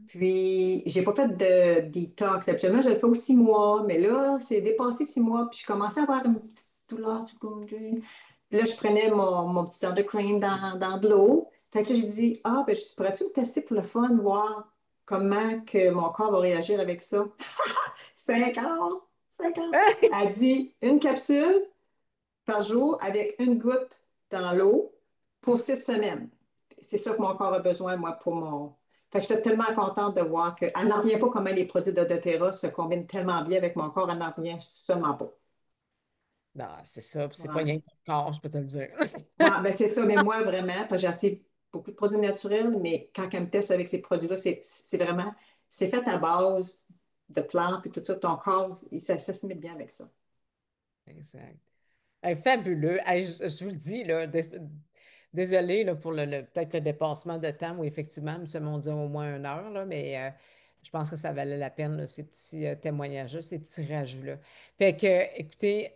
Speaker 3: Puis, j'ai pas fait de détox. Habituellement, je le fais aux 6 mois, mais là, c'est dépassé 6 mois. Puis, je commençais à avoir une petite douleur du côté. Puis là, je prenais mon petit cream dans de l'eau. Fait que là, j'ai dit, ah, ben, pourrais-tu me tester pour le fun, voir comment que mon corps va réagir avec ça? 50, 50. Elle dit, une capsule par jour avec une goutte dans l'eau pour 6 semaines. C'est ça que mon corps a besoin, moi, pour mon. Fait que j'étais tellement contente de voir qu'elle n'en revient pas comment les produits de doTERRA se combinent tellement bien avec mon corps, elle n'en revient seulement pas.
Speaker 1: Non, c'est ça. Puis c'est pas
Speaker 3: Ouais.
Speaker 1: rien que ton corps, je peux te le dire.
Speaker 3: Ouais, ben c'est ça, mais moi, vraiment, parce que j'ai assez beaucoup de produits naturels, mais quand elle me teste avec ces produits-là, c'est vraiment, c'est fait à base de plantes et tout ça, ton corps, ça s'assimile bien avec ça.
Speaker 1: Exact. Hey, fabuleux. Hey, je vous le dis, là, désolé là, pour peut-être le dépassement de temps où effectivement, nous sommes dit au moins 1 heure, là, mais je pense que ça valait la peine, là, ces petits témoignages-là, ces petits rajouts-là. Fait que, écoutez,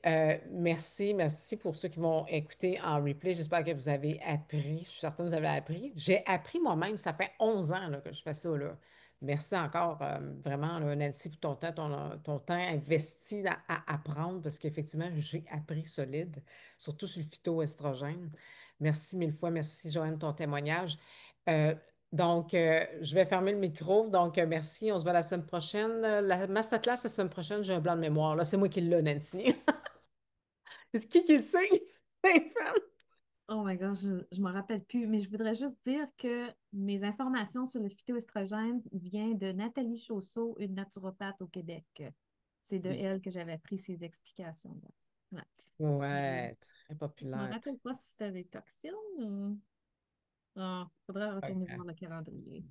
Speaker 1: merci pour ceux qui vont écouter en replay. J'espère que vous avez appris. Je suis certaine que vous avez appris. J'ai appris moi-même, ça fait 11 ans là, que je fais ça, là. Merci encore, vraiment, là, Nancy, pour ton temps investi à apprendre, parce qu'effectivement, j'ai appris solide, surtout sur le phytoestrogène. Merci mille fois. Merci, Joanne, ton témoignage. Euh, donc, je vais fermer le micro. Donc, merci. On se voit la semaine prochaine. La masterclass, la semaine prochaine, j'ai un blanc de mémoire. Là, c'est moi qui l'ai, Nancy. C'est qui le sait? C'est femme.
Speaker 2: Oh my God, je ne me rappelle plus, mais je voudrais juste dire que mes informations sur le phytoestrogène viennent de Nathalie Chausseau, une naturopathe au Québec. C'est de
Speaker 1: Oui.
Speaker 2: elle que j'avais appris ces explications-là. Ouais. Euh,
Speaker 1: Ouais, très
Speaker 2: je ne me
Speaker 1: populaire.
Speaker 2: rappelle pas si c'était des toxines ou. Il faudrait retourner voir le calendrier.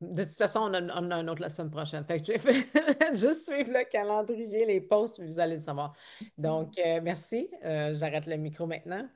Speaker 1: De toute façon, on a un autre la semaine prochaine. Fait que j'ai fait juste suivre le calendrier, les posts, puis vous allez le savoir. Donc, merci. J'arrête le micro maintenant.